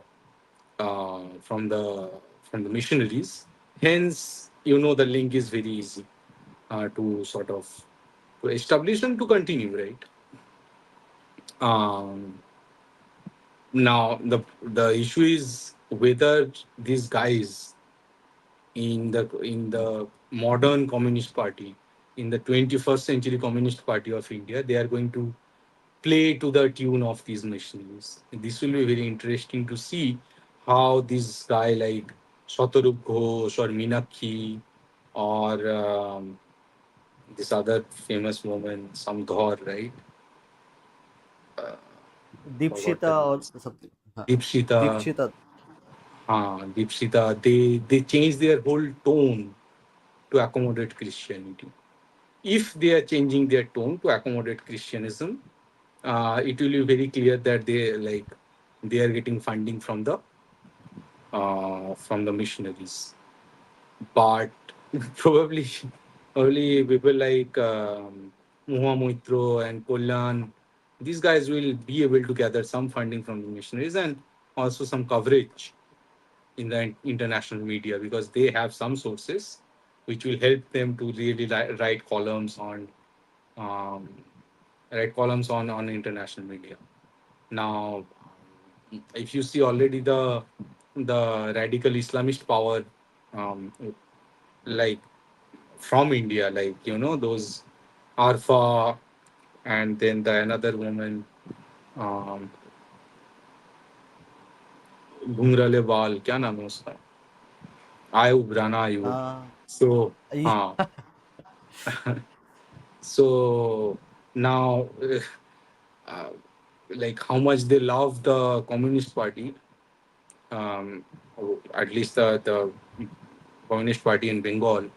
from the from the missionaries. Hence, the link is very easy to sort of to establish and to continue, right? Um, Now the issue is whether these guys in the modern Communist Party, in the 21st century Communist Party of India, they are going to play to the tune of these missionaries. This will be very interesting to see how this guy like Shatarup Ghosh or Meenakshi or this other famous woman, Samdhor, right? Forgot the Deepshita or names. something. Deepshita, Deepshita. Deepshita, they changed their whole tone to accommodate Christianity. If they are changing their tone to accommodate Christianism, it will be very clear that they are getting funding from the missionaries. But probably probably people like Muha Moitro and Kolyan, these guys will be able to gather some funding from the missionaries and also some coverage in the international media because they have some sources which will help them to really write columns um, on international media. Now, if you see already the radical Islamist power, um, like from India, like those Arfa, and then the another woman, um, घुंघराले बाल क्या नाम है उसका Ayub Rana Ayub Uh, so yeah. हाँ so now uh, like how much they love the Communist Party, um, at least the Communist Party in Bengal,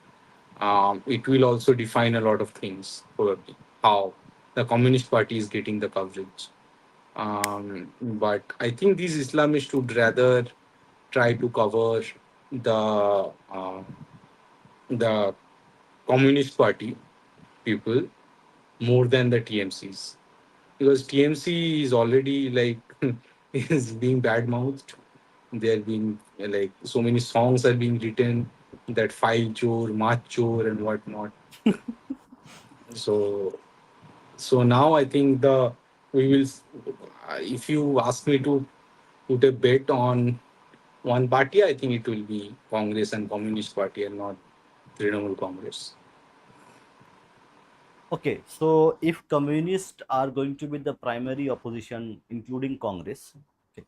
it will also define a lot of things, probably how the Communist Party is getting the coverage. But I think these Islamists would rather try to cover the uh, the Communist Party people more than the TMCs, because TMC is already like is being bad mouthed. There being like so many songs are being written that file chore, mach chore, and whatnot. So now I think we will. If you ask me to put a bet on one party, I think it will be Congress and Communist Party and not Trinamool Congress. Okay, so if communists are going to be the primary opposition, including Congress, okay,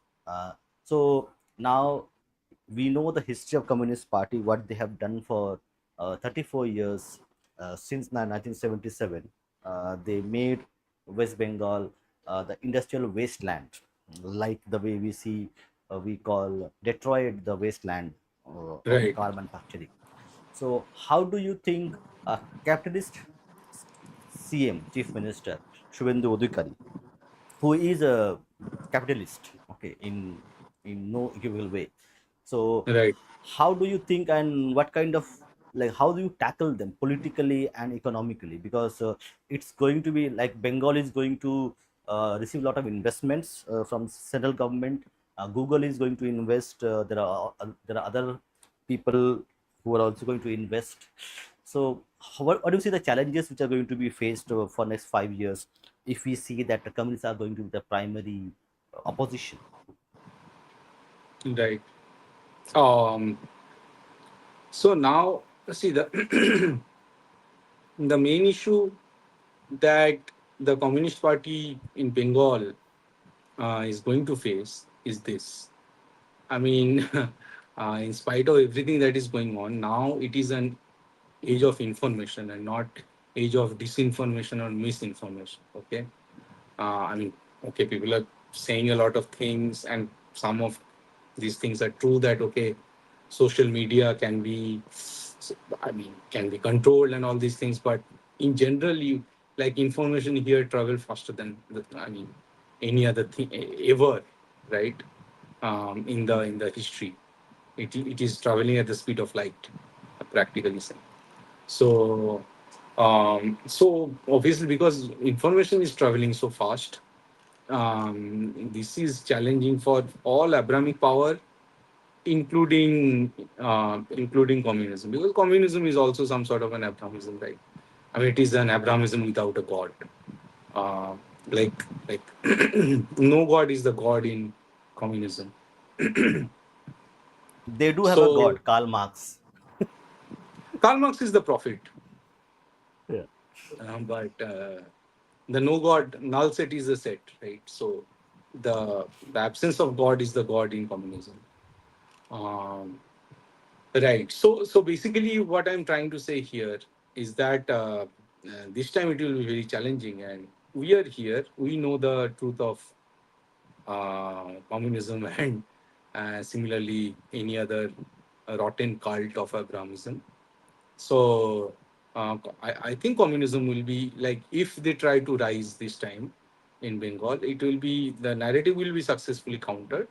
so now we know the history of Communist Party, what they have done for 34 years since 1977. They made West Bengal the industrial wasteland, like the way we see, we call Detroit the wasteland of Right, car manufacturing. So, how do you think a capitalist CM, Chief Minister, Shubhendu Odhikari, who is a capitalist, okay, in no equivocal way. So, right, how do you think, and what kind of, like, how do you tackle them politically and economically? Because it's going to be like Bengal is going to receive a lot of investments from central government. Google is going to invest. There are other people who are also going to invest. So, what do you see the challenges which are going to be faced for next 5 years if we see that the communists are going to be the primary opposition? right. Um, so now, see the main issue that the Communist Party in Bengal is going to face is this. I mean, in spite of everything that is going on, now it is an age of information and not age of disinformation or misinformation. Okay, I mean, okay, people are saying a lot of things, and some of these things are true. That okay, social media can be, I mean, can be controlled and all these things. But in general, you like information here travel faster than I mean any other thing ever, right? In the history, it is traveling at the speed of light, practically saying. So so obviously because information is traveling so fast, this is challenging for all Abrahamic power, including communism, because communism is also some sort of an Abrahamism, right? I mean, it is an Abrahamism without a god. Uh, like no god is the god in communism. They do have a So god, Karl Marx. Karl Marx is the prophet, Yeah. but the no god null set is a set, right? So the absence of god is the god in communism. Um, Right. So basically, what I'm trying to say here is that this time it will be very challenging, and we are here. We know the truth of communism and similarly any other rotten cult of Abrahamism. So I think communism will be like, if they try to rise this time in Bengal, it will be, the narrative will be successfully countered,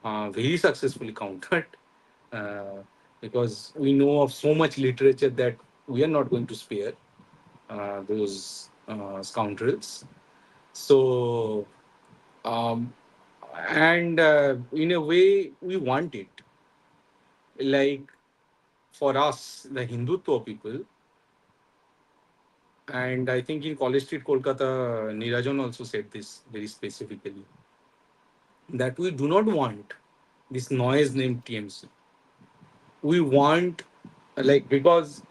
very successfully countered, uh, because we know of so much literature that we are not going to spare those scoundrels. So, um, and in a way, we want it. Like for us, the Hindutva people, and I think in College Street, Kolkata, Nirajan also said this very specifically, that we do not want this noise named TMC. We want, like, because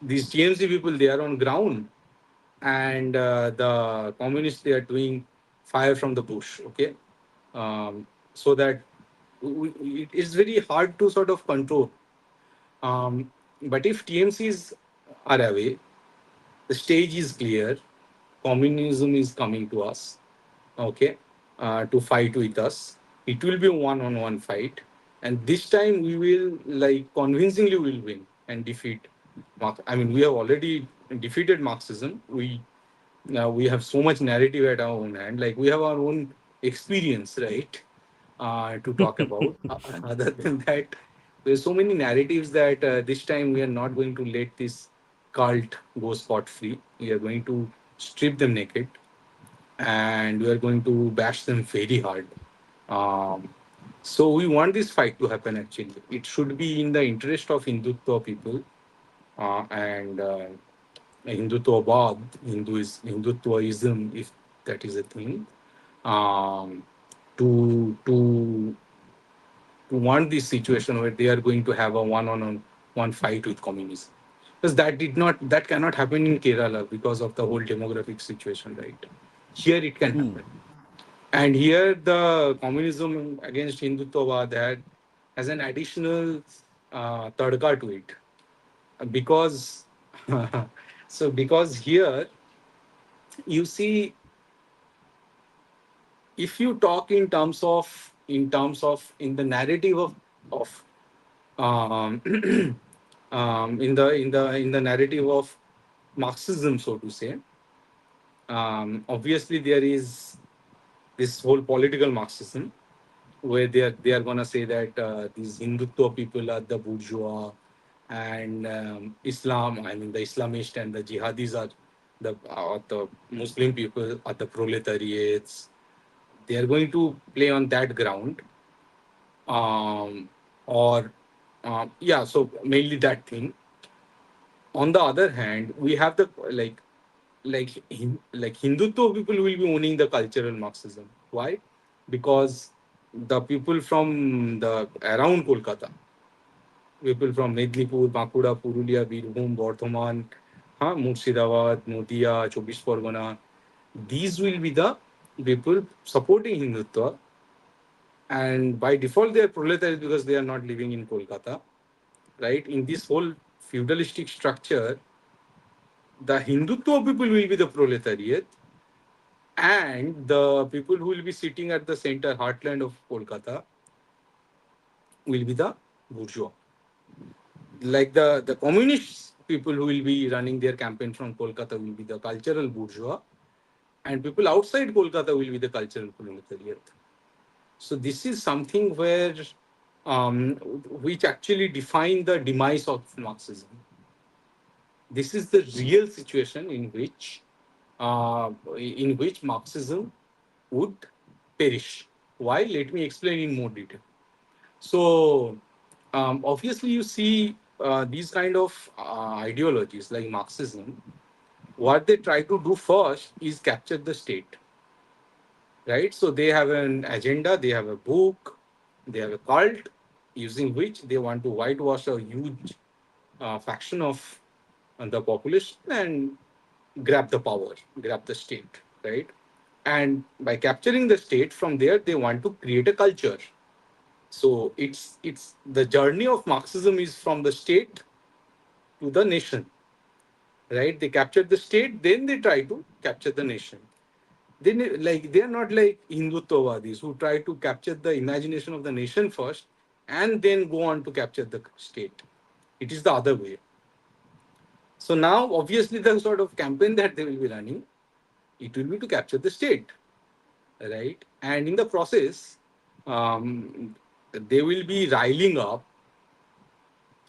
these TMC people, they are on ground, and the communists, they are doing fire from the bush. Okay, so that it is very hard to sort of control. But if TMCs are away, the stage is clear. Communism is coming to us, okay, to fight with us. It will be a one-on-one fight, and this time we will, like, convincingly will win and defeat. I mean, we have already defeated Marxism. We Now we have so much narrative at our own hand. Like, we have our own experience, right? To talk about. Other than that, there's so many narratives that this time we are not going to let this cult go scot free. We are going to strip them naked, and we are going to bash them very hard. Um, so we want this fight to happen. Actually, it should be in the interest of Hindutva people, and Hindutva, Hindutvaism, if that is a thing, um, to to to want this situation where they are going to have a one fight with communism, because that cannot happen in Kerala because of the whole demographic situation, right? Here it can Hmm. happen, and here the communism against Hindutva has an additional tadka to it, because because here you see, if you talk in the narrative of um, in the narrative of Marxism, so to say, obviously there is this whole political Marxism, where they are gonna say that these Hindutva people are the bourgeois, and Islam, I mean the Islamist and the jihadis are the Muslim people are the proletariats. They are going to play on that ground, um, or yeah, so mainly that thing. On the other hand, we have the like Hindutva people will be owning the cultural Marxism. Why? Because the people from the around Kolkata, people from Mednipur, Bankura, Purulia, Birbhum, Bardhaman, Murshidabad, Nodia, Chobbish Pargana, these will be the people supporting Hindutva, and by default they are proletariat because they are not living in Kolkata, right? In this whole feudalistic structure, the Hindutva people will be the proletariat, and the people who will be sitting at the center heartland of Kolkata will be the bourgeois. Like the communist people who will be running their campaign from Kolkata will be the cultural bourgeois, and people outside Kolkata will be the cultural proletariat. So this is something where um, which actually define the demise of Marxism. This is the real situation in which Marxism would perish. Why? Let me explain in more detail. So, obviously, you see these kind of ideologies like Marxism. What they try to do first is capture the state, right? So they have an agenda, they have a book, they have a cult, using which they want to whitewash a huge faction of the population and grab the power, grab the state, right? And by capturing the state, from there they want to create a culture. So it's the journey of Marxism is from the state to the nation, right? They capture the state, then they try to capture the nation. they are not like Hindutvawadis who try to capture the imagination of the nation first and then go on to capture the state. It is the other way. So now, obviously, the sort of campaign that they will be running, it will be to capture the state, right? And in the process, they will be riling up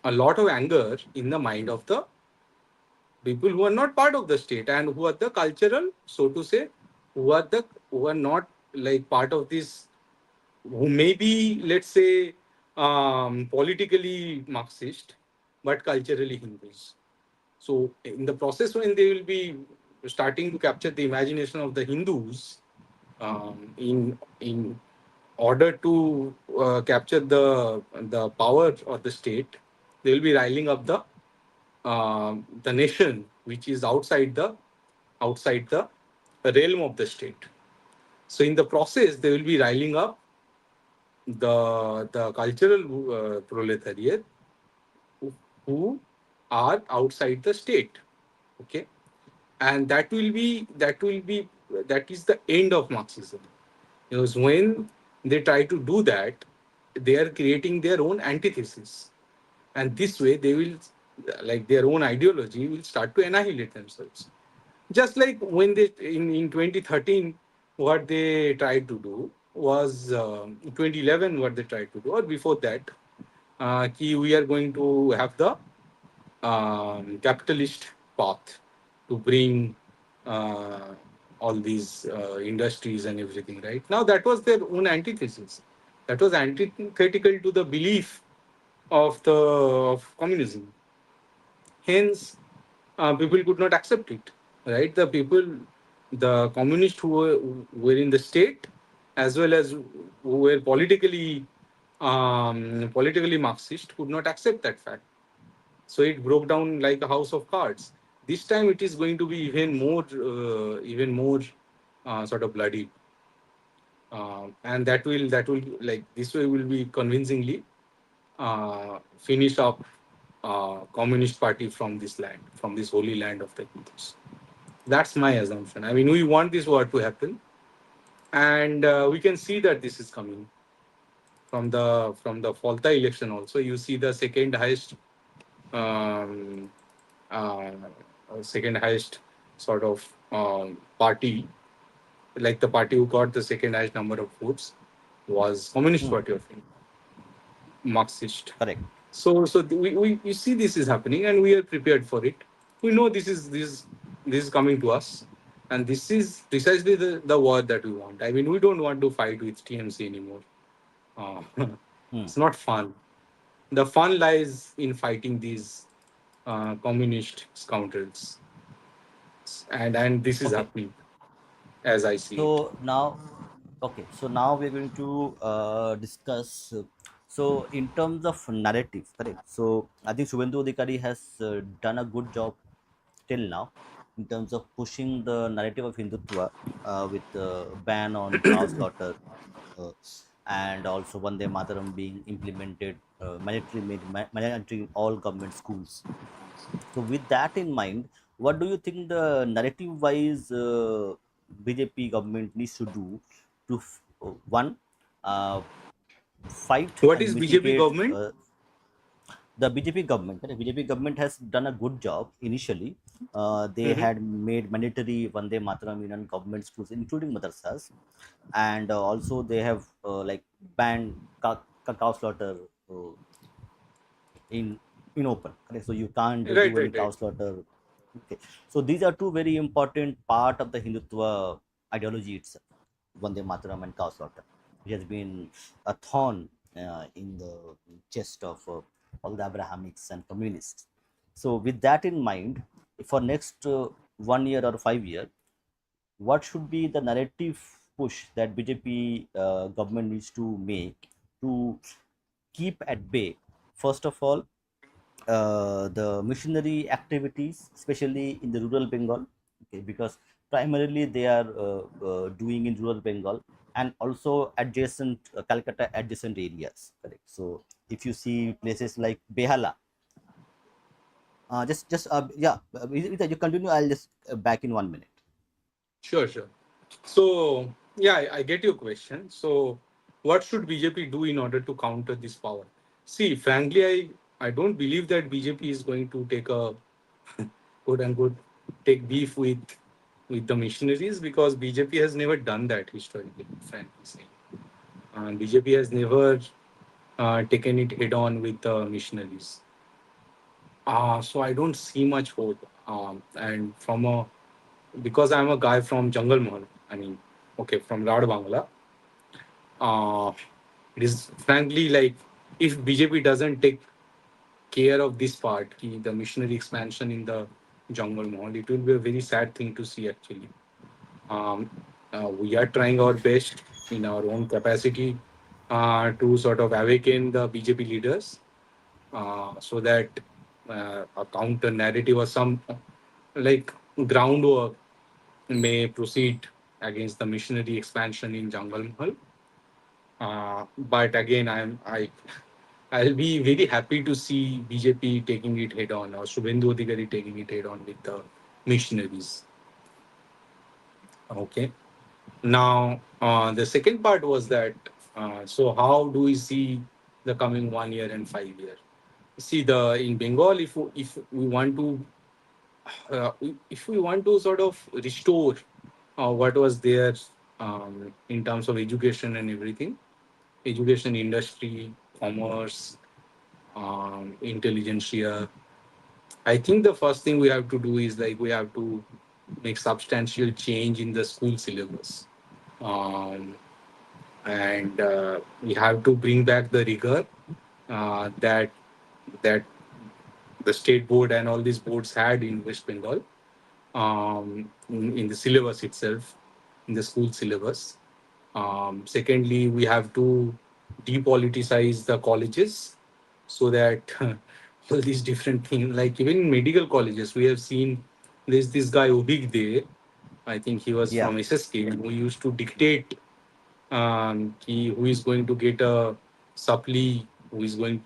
a lot of anger in the mind of the people who are not part of the state and who are the cultural, so to say, who are not like part of this, who may be, let's say, politically Marxist, but culturally Hindus. So in the process, when they will be starting to capture the imagination of the Hindus, in order to capture the power of the state, they will be riling up the nation, which is outside the realm of the state. So in the process, they will be riling up the cultural proletariat who are outside the state. Okay, and that is the end of Marxism. Because when they try to do that, they are creating their own antithesis, and this way they will, like, their own ideology will start to annihilate themselves. Just like when they in 2013, what they tried to do was 2011, what they tried to do, or before that, we are going to have the capitalist path to bring uh, all these industries and everything. Right now, that was their own antithesis. That was antithetical to the belief of communism. Hence, people could not accept it. Right, the communists who were in the state, as well as who were politically Marxist, could not accept that fact. So it broke down like a house of cards. This time it is going to be even more sort of bloody, and that will like this way will be convincingly finish up communist party from this land, from this holy land of the Hindus. That's my assumption. I mean, we want this war to happen, and we can see that this is coming from the Falta election. Also, you see the um, uh, second highest sort of party, like the party who got the second highest number of votes was Communist Hmm. Party of India, Marxist. Correct. So we see this is happening, and we are prepared for it. We know this is coming to us, and this is precisely the war that we want. I mean, we don't want to fight with TMC anymore. Uh, Hmm. it's not fun. The fun lies in fighting these communist scoundrels, and this is Okay. happening as I see it. So now, okay. So now we're going to discuss. So in terms of narrative, correct. So I think Subhendu Adhikari has done a good job till now in terms of pushing the narrative of Hindutva with the ban on cow slaughter uh, and also Vande Mataram being implemented mandatory in all government schools. So with that in mind, what do you think the narrative-wise BJP government needs to do to one uh, fight What and is BJP mitigate government? the BJP government? The BJP government has done a good job initially. They Hmm. had made mandatory Vande Mataram in government schools, including madrasas, and also they have like banned cow slaughter uh, in in open, correct? So you can't do Right, any right, cow right. slaughter. Okay, so these are two very important part of the Hindutva ideology itself, Vande Mataram and cow slaughter, which has been a thorn in the chest of all the Abrahamics and communists. So with that in mind, for next 1 year or 5 year, what should be the narrative push that BJP government needs to make to keep at bay, first of all, the missionary activities, especially in the rural Bengal, okay, because primarily they are doing in rural Bengal and also adjacent Calcutta adjacent areas. Correct. So if you see places like Behala, just yeah, you continue. I'll just back in 1 minute. Sure, sure. So yeah, I get your question. So what should BJP do in order to counter this power? See, frankly, I don't believe that BJP is going to take a quote unquote take beef with the missionaries, because BJP has never done that historically, frankly saying. BJP has never taken it head on with the missionaries. So I don't see much hope. And from a because I'm a guy from Jungle Mahal, I mean, okay, from Rad Bangla. Uh, it is frankly like, if BJP doesn't take care of this part, the missionary expansion in the Jungle Mahal, it will be a very sad thing to see actually. Um, we are trying our best in our own capacity to sort of awaken the BJP leaders, so that a counter narrative or some like groundwork may proceed against the missionary expansion in Jungle Mahal. But again, I'll be very happy to see BJP taking it head on, or Subhendu Adhikari taking it head on with the missionaries. Okay. Now, the second part was that, so how do we see the coming 1 year and 5 year? See, the in Bengal, if we want to if we want to sort of restore what was there in terms of education and everything, education industry, commerce, intelligentsia. I think the first thing we have to do is like we have to make substantial change in the school syllabus, um, and we have to bring back the rigor that the state board and all these boards had in West Bengal, in the syllabus itself, in the school syllabus. Secondly, we have to depoliticize the colleges, so that all these different things, like even in medical colleges, we have seen there's this guy Ubig there. I think he was Yeah. from SSK, who used to dictate who is going to get a supply, who is going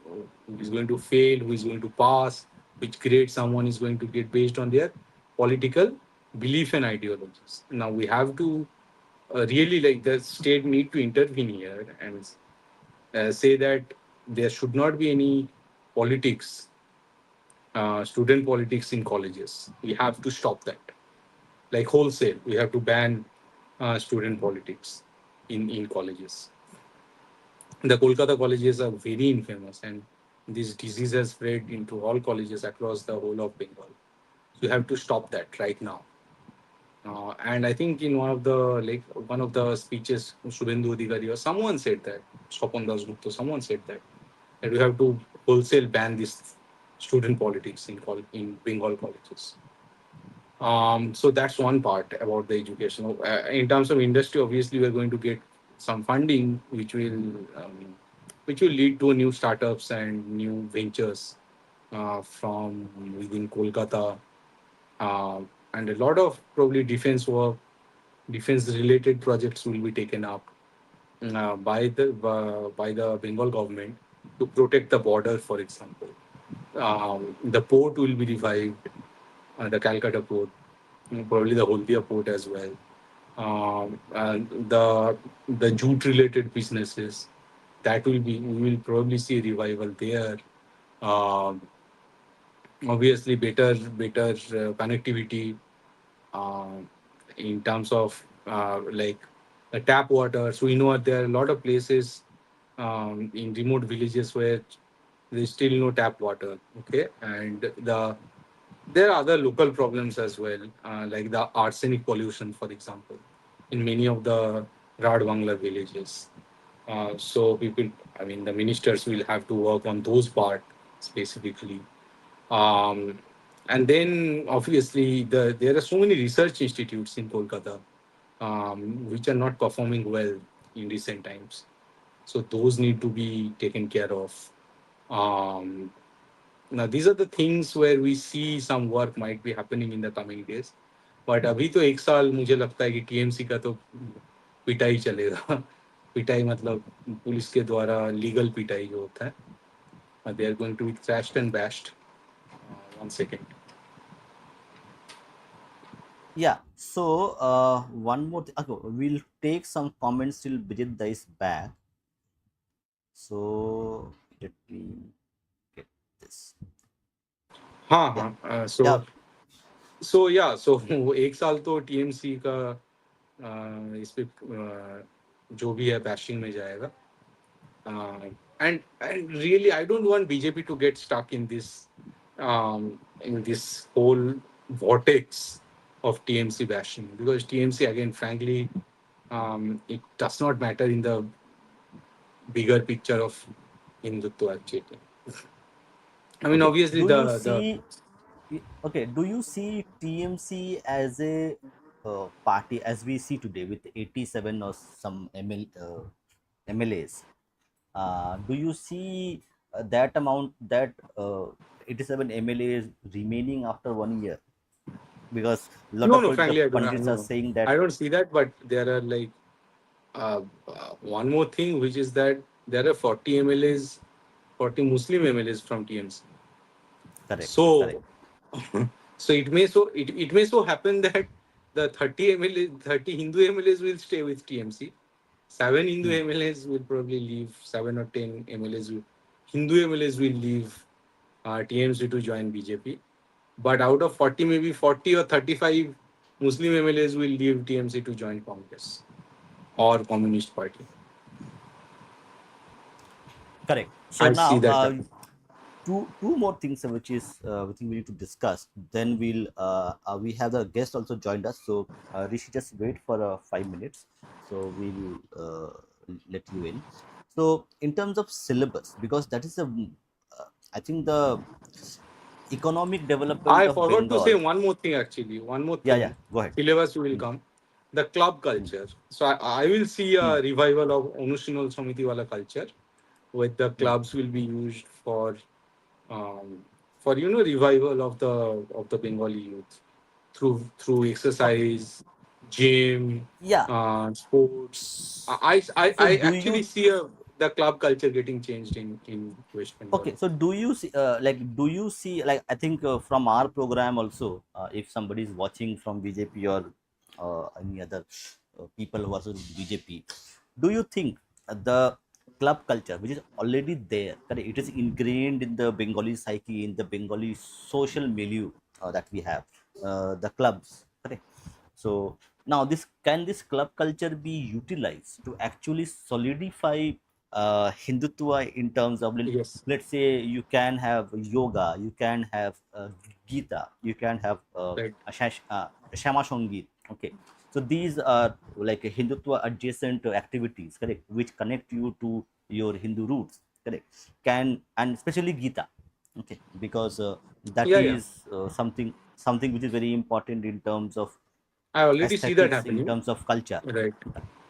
to fail, who is going to pass, which grade someone is going to get based on their political belief and ideologies. Now we have to really, like, the state need to intervene here and say that there should not be any politics, student politics in colleges. We have to stop that, like wholesale. We have to ban student politics in colleges. The Kolkata colleges are very infamous, and this disease has spread into all colleges across the whole of Bengal. So you have to stop that right now. And I think in one of the speeches, Subhendu Adhikari or someone said that, Swapan Das Gupta, someone said that we have to wholesale ban this student politics in Bengal colleges. So that's one part about the education. In terms of industry, obviously, we're going to get some funding, which will lead to new startups and new ventures from within Kolkata, and a lot of probably defense related projects will be taken up by the Bengal government to protect the border, for example. The port will be revived, the Calcutta port, probably the Haldia port as well. And the jute related businesses, that will be we will probably see a revival there. Um, Obviously, better connectivity uh, in terms of like the tap water. So we know there are a lot of places in remote villages where there's still no tap water. Okay, and there are other local problems as well, like the arsenic pollution, for example, in many of the Rad Bangla villages. So people, I mean, the ministers will have to work on those part specifically. Um, and then obviously there are so many research institutes in Kolkata which are not performing well in recent times. So those need to be taken care of. Um, Now these are the things where we see some work might be happening in the coming days. But अभी तो एक साल मुझे लगता है कि TMC का तो पिटाई चलेगा. पिटाई मतलब पुलिस के द्वारा लीगल पिटाई जो होता है, they are going to be thrashed and bashed. One second. Yeah. So one more. Okay, we'll take some comments till Bridget is back. So let me get this. हाँ Yeah. हाँ Yeah. सो एक साल तो TMC का इस पे जो भी है बैशिंग में जाएगा and really I don't want BJP to get stuck in this whole vortex of TMC bashing, because TMC again frankly it does not matter in the bigger picture of Hindutva actually. I mean, Okay. obviously Do you the see? Okay. Do you see TMC as a party as we see today with 87 or some MLAs? Do you see that amount that 87 MLAs remaining after 1 year? Because a lot no, of no, the frankly, I don't pundits are know. saying that I don't see that, but there are like one more thing, which is that there are 40 MLAs, 40 Muslim MLAs from TMC. correct, correct. So, so it may so happen that the 30 MLA, 30 Hindu MLAs will stay with TMC. Seven Hindu Hmm. MLAs will probably leave. 7 or 10 MLAs will, Hindu MLAs will leave TMC to join BJP. But out of 40, maybe 40 or 35 Muslim MLAs will leave TMC to join Congress or Communist Party. Correct. So I see now, that happen. two more things which is we think we need to discuss. Then we have the guest also joined us. So Rishi, just wait for 5 minutes. So we'll let you in. So in terms of syllabus, because that is I think the economic development I of forgot to say Bengal. one more thing actually. One more Yeah, yeah. thing. Go ahead. Syllabus will Hmm, come. The club hmm, culture. So I will see hmm, a revival of Anushinol Samiti wala culture, where the hmm. clubs will be used um, for revival of the Bengali youth through Okay. exercise, gym, Yeah. sports. So I do actually you see the club culture getting changed in West Bengal. okay, so do you see do you see, like, I think from our program also, if somebody is watching from BJP or any other people who are also with BJP, do you think the club culture which is already there, correct, it is ingrained in the Bengali psyche, in the Bengali social milieu that we have, the clubs, correct? So now this club culture be utilized to actually solidify Hindutva in terms of, Yes, let's say, you can have yoga, you can have Gita, you can have right. Shama Sangit. Okay, so these are like a Hindutva adjacent activities, correct, which connect you to your Hindu roots, correct? Can and especially Gita, okay, because that Yeah, yeah. is something which is very important in terms of I already see that aesthetics, in happening. terms of culture. Right.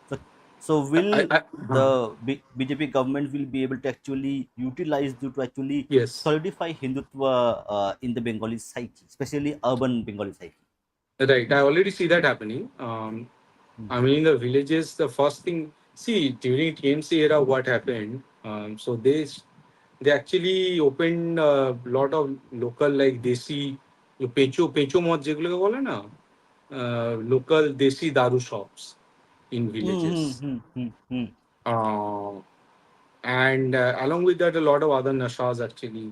So, so will Huh. the BJP government will be able to actually utilize to actually Yes. solidify Hindutva in the Bengali psyche, especially urban Bengali psyche? Right. I already see that happening. Hmm. I mean, in the villages, the first thing, see, during TMC era, what happened? So they actually opened a lot of local like desi, जो पेचो मौत जेगुलो बोले ना, local desi daru shops in Hmm, villages. hmm, hmm, hmm. Uh, and along with that, a lot of other nashas actually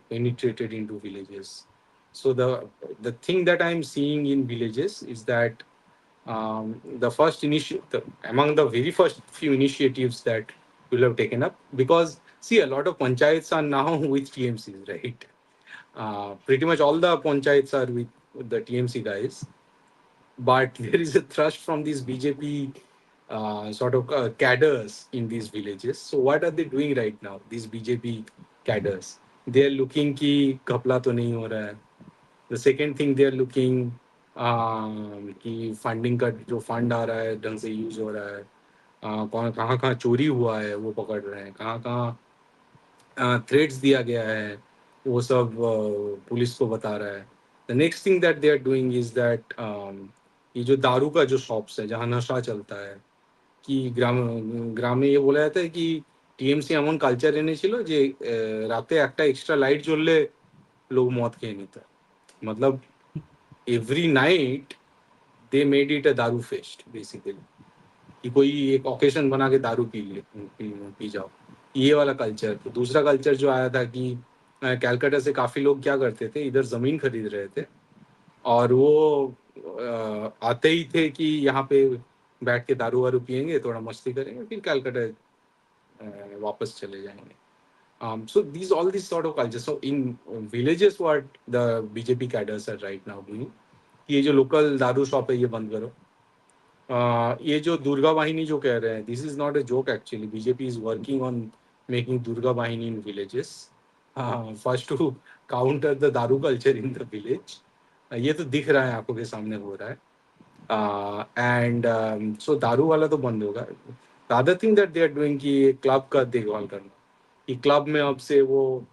penetrated into villages. So the thing that I'm seeing in villages is that the first initiative, among the very first few initiatives that will have taken up, because see, a lot of panchayats are now with TMCs, right? Pretty much all the panchayats are with the TMC guys, but there is a thrust from these BJP sort of cadres in these villages. So what are they doing right now? These BJP cadres, they are looking कि घपला तो नहीं हो रहा है. The second thing they are looking कि funding का जो फंड आ रहा है ढंग से यूज हो रहा है, कौन कहाँ कहाँ चोरी हुआ है वो पकड़ रहे हैं, कहाँ कहाँ थ्रेड्स दिया गया है वो सब पुलिस को बता रहा है. The next thing that they are doing is that ये जो दारू का जो शॉप्स है जहाँ नशा चलता है कि গ্রামে ये बोला जाता है कि টিএমসি এমন কালচার এনেছিল যে রাতে একটা এক্সট্রা লাইট জ্বললে লোক মদ খেয়ে নিত. मतलब every night they made it a दारू फेस्ट बेसिकली, कि कोई एक ओकेशन बना के दारू पी जाओ, ये वाला कल्चर। तो दूसरा कल्चर जो आया था कि कलकत्ता से काफी लोग क्या करते थे, इधर जमीन खरीद रहे थे और वो आते ही थे कि यहाँ पे बैठ के दारू वारू पियेंगे, थोड़ा मस्ती करेंगे, फिर कलकत्ता वापस चले जाएंगे. So these all these sort of cultures. So in villages, what the BJP cadres are right now doing, कि ये जो लोकल दारू शॉप है ये बंद करो. ये जो दुर्गा वाहिनी जो कह रहे हैं, this is not a joke actually. BJP is working on making Durga Vahini in villages, first to counter the daru culture in the village. ये तो दिख रहा है, आंखों के सामने हो रहा है. एंड सो दारू वाला तो बंद होगा. The other thing that they are doing कि क्लब का देखभाल करना, कि क्लब में अब से वो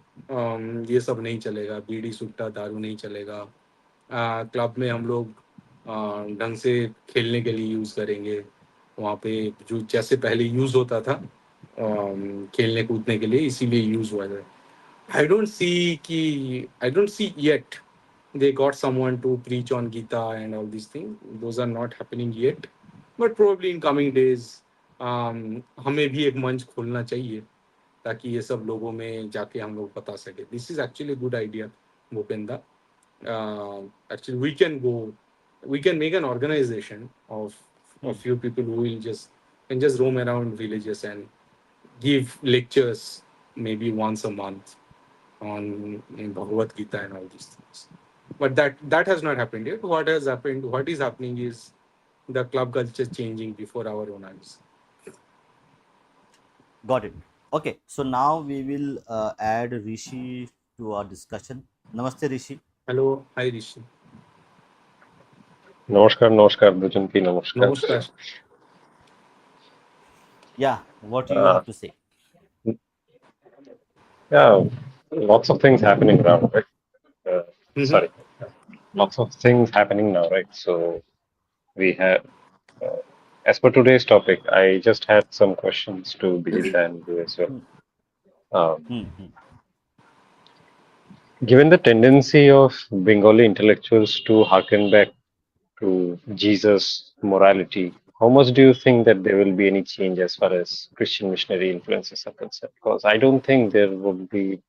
ये सब नहीं चलेगा, बीड़ी सुट्टा दारू नहीं चलेगा. क्लब में हम लोग ढंग से खेलने के लिए यूज़ करेंगे. वहाँ पे जो जैसे पहले यूज़ होता था खेलने कूदने के लिए, इसीलिए यूज़ हुआ है. I don't see yet they got someone to preach on Gita and all these things. Those are not happening yet, but probably in coming days हमें भी एक मंच खोलना चाहिए ताकि ये सब लोगों में जाके हम लोग बता सके. This is actually good idea, Bhupendra. Actually we can make an organization of a Hmm. few people who will just roam around villages and give lectures maybe once a month on in Bhagavad Gita and all these things. But that has not happened yet. What is happening is the club culture changing before our own eyes. Got it. Okay, so now we will add Rishi to our discussion. Namaste, Rishi. Hello, hi Rishi. नमस्कार नमस्कार दुजन की नमस्कार. Namaskar. Yeah, what you uh, have to say? yeah, lots of things happening around, right? Mm-hmm. Sorry, lots of things happening now, right? So we have, uh, as per today's topic, I just had some questions to Bijit and you as well. Hmm, um, hmm, hmm. Given the tendency of Bengali intellectuals to harken back to Jesus morality, how much do you think that there will be any change as far as Christian missionary influences are concerned? Because I don't think there would be,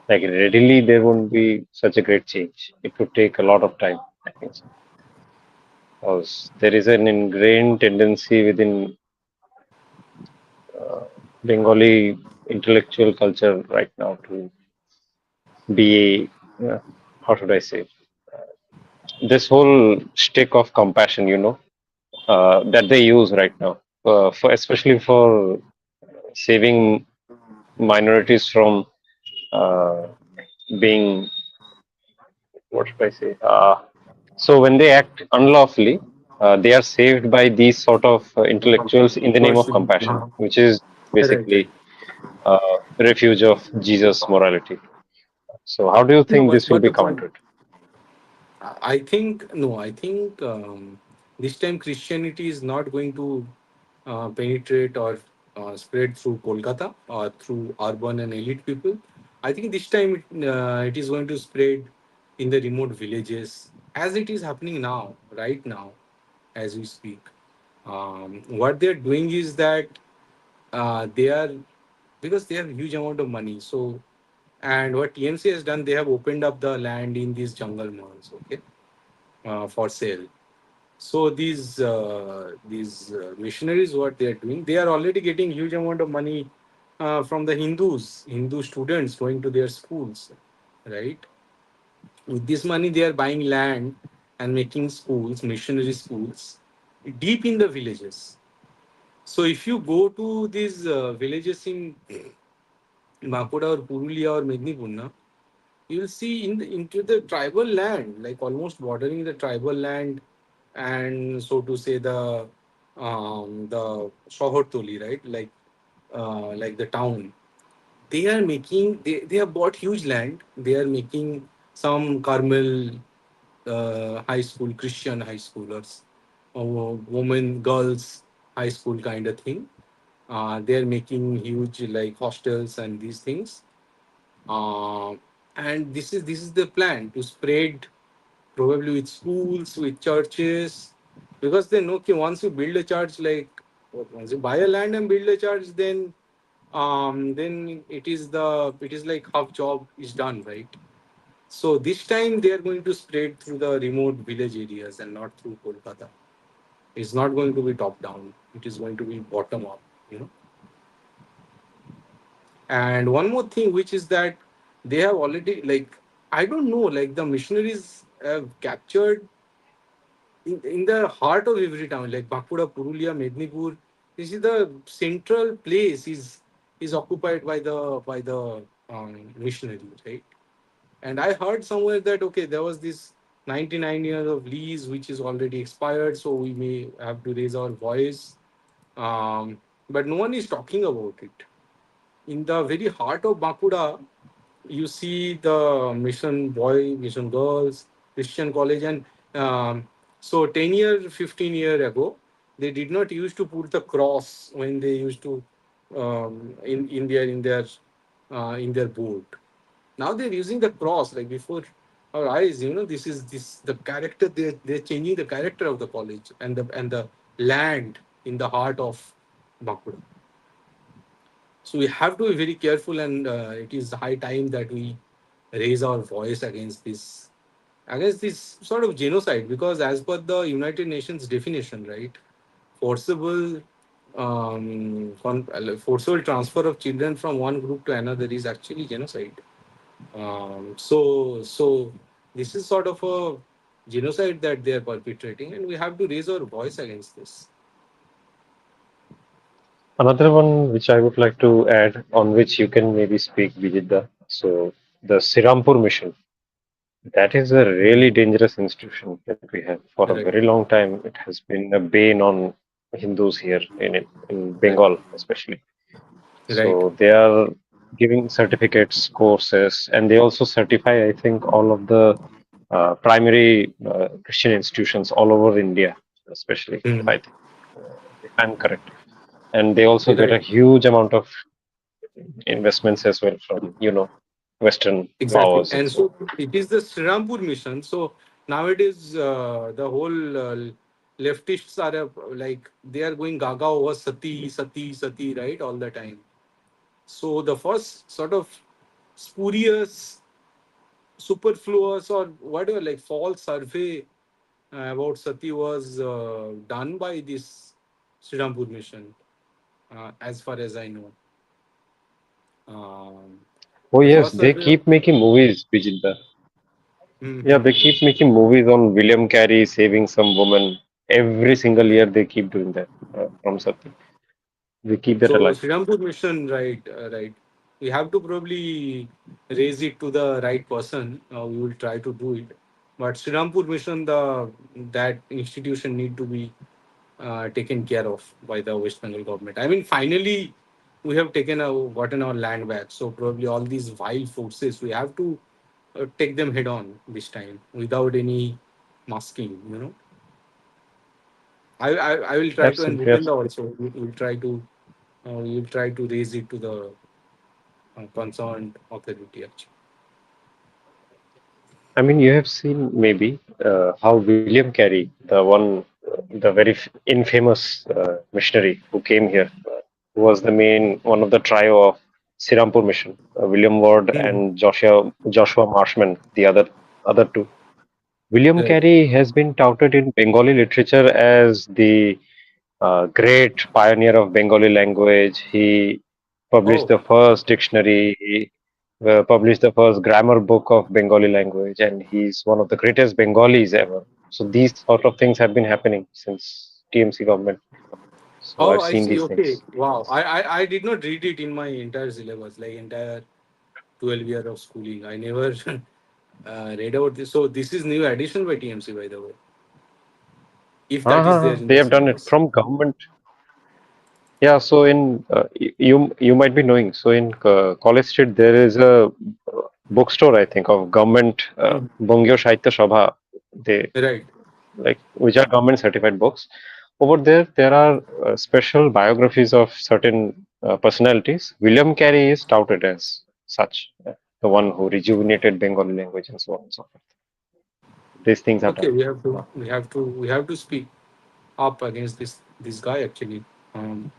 like, readily there won't be such a great change. It would take a lot of time, I think so. Because there is an ingrained tendency within uh, Bengali intellectual culture right now to be, how should I say, this whole stick of compassion, that they use right now, for especially for saving minorities from uh, being, what should I say? So when they act unlawfully, they are saved by these sort of intellectuals in the name of Worship. compassion, which is Right, right. basically refuge of Jesus morality. So how do you No, think this will but be the point, countered? I think, no, I think this time Christianity is not going to penetrate or spread through Kolkata or through urban and elite people. I think this time it is going to spread in the remote villages as it is happening now, right now, as we speak. What they're doing is that they are, because they have huge amount of money. So, and what TMC has done, they have opened up the land in these jungle malls, okay, for sale. So these missionaries, what they are doing, they are already getting huge amount of money from the Hindu students going to their schools, right? With this money, they are buying land and making schools, missionary schools, deep in the villages. So if you go to these villages in Bankura or Purulia or Mednipur, na, you will see into the tribal land, like almost bordering the tribal land, and so to say the Shohortoli, right? Like the town. They have bought huge land. They are making some Carmel high school, Christian high schoolers, women, girls high school kind of thing. They are making huge like hostels and these things. uh, and this is the plan to spread probably with schools, with churches, because they know that once you build a church, like once you buy a land and build a church, then it is like half job is done, right? So this time they are going to spread through the remote village areas and not through Kolkata. It's not going to be top down. It is going to be bottom up, you know. And one more thing, which is that they have already, like, I don't know, like the missionaries have captured in the heart of every town, like Bankura, Purulia, Mednipur. This is the central place is occupied by the missionaries, right? And I heard somewhere that okay, there was this 99 years of lease which is already expired, so we may have to raise our voice. But no one is talking about it. In the very heart of Bankura, you see the mission boy, mission girls, Christian college, and so 10 year, 15 year ago, they did not used to put the cross when they used to in their board. Now they're using the cross like before our eyes. You know, this is this the character. They're changing the character of the college and the land in the heart of Bankura. So we have to be very careful, and it is high time that we raise our voice against this sort of genocide. Because as per the United Nations definition, right, forcible forcible transfer of children from one group to another is actually genocide. So this is sort of a genocide that they are perpetrating, and we have to raise our voice against this. Another one which I would like to add, on which you can maybe speak, Vijitda. So the Sirampur mission, that is a really Mhm. dangerous institution that we have. For a Right, very long time, it has been a bane on Hindus here in right, Bengal, especially. right. So they are giving certificates, courses, and they also certify, I think, all of the primary Christian institutions all over India, especially if Mhm. if I'm correct. And they also get Right. a huge amount of investments as well from, Western Exactly. powers and And so on. so it is the Srirampur mission. So nowadays, the whole leftists are like, they are going gaga over Sati, Sati, Sati, right, all the time. So the first sort of spurious, superfluous, or whatever, like false survey about Sati was done by this Srirampur mission, as far as I know. Um, Oh the yes, first they survey. keep making movies, Vijinda. Yeah, they Mhm. keep making movies on William Carey saving some woman. Every single year they keep doing that from Sati. They keep that So alive. Srirampur mission, right, right. We have to probably raise it to the right person. We will try to do it. But Srirampur mission, the that institution need to be taken care of by the West Bengal government. I mean, finally, we have gotten our land back. So probably all these vile forces, we have to take them head on this time without any masking. You know, I will try to, and Absolutely, Bhupenda absolutely. also will try to we will try to raise it to the concerned authority. Actually, I mean, you have seen maybe how William Carey, the very infamous missionary who came here, who was the main one of the trio of Sirampur mission, William Ward Mhm. and Joshua Marshman, the other two. William Right. Carey has been touted in Bengali literature as the great pioneer of Bengali language. He published Oh, the first dictionary. He published the first grammar book of Bengali language, and he's one of the greatest Bengalis ever. So these sort of things have been happening since TMC government. So oh, I've I seen see. these Okay. things. Wow. I did not read it in my entire syllabus, like entire 12 year of schooling. I never read about this. So this is new addition by TMC, by the way, if that is there in They the have done it syllabus. from government. Yeah, so in you might be knowing. So in College Street there is a bookstore, I think, of government Mhm. Bongyo Sahitya Sabha. They Right. like which are government certified books. Over there, there are special biographies of certain personalities. William Carey is touted as such, the one who rejuvenated Bengali language and so on and so forth. these things Okay, happen. we have to speak up against this guy actually. Um,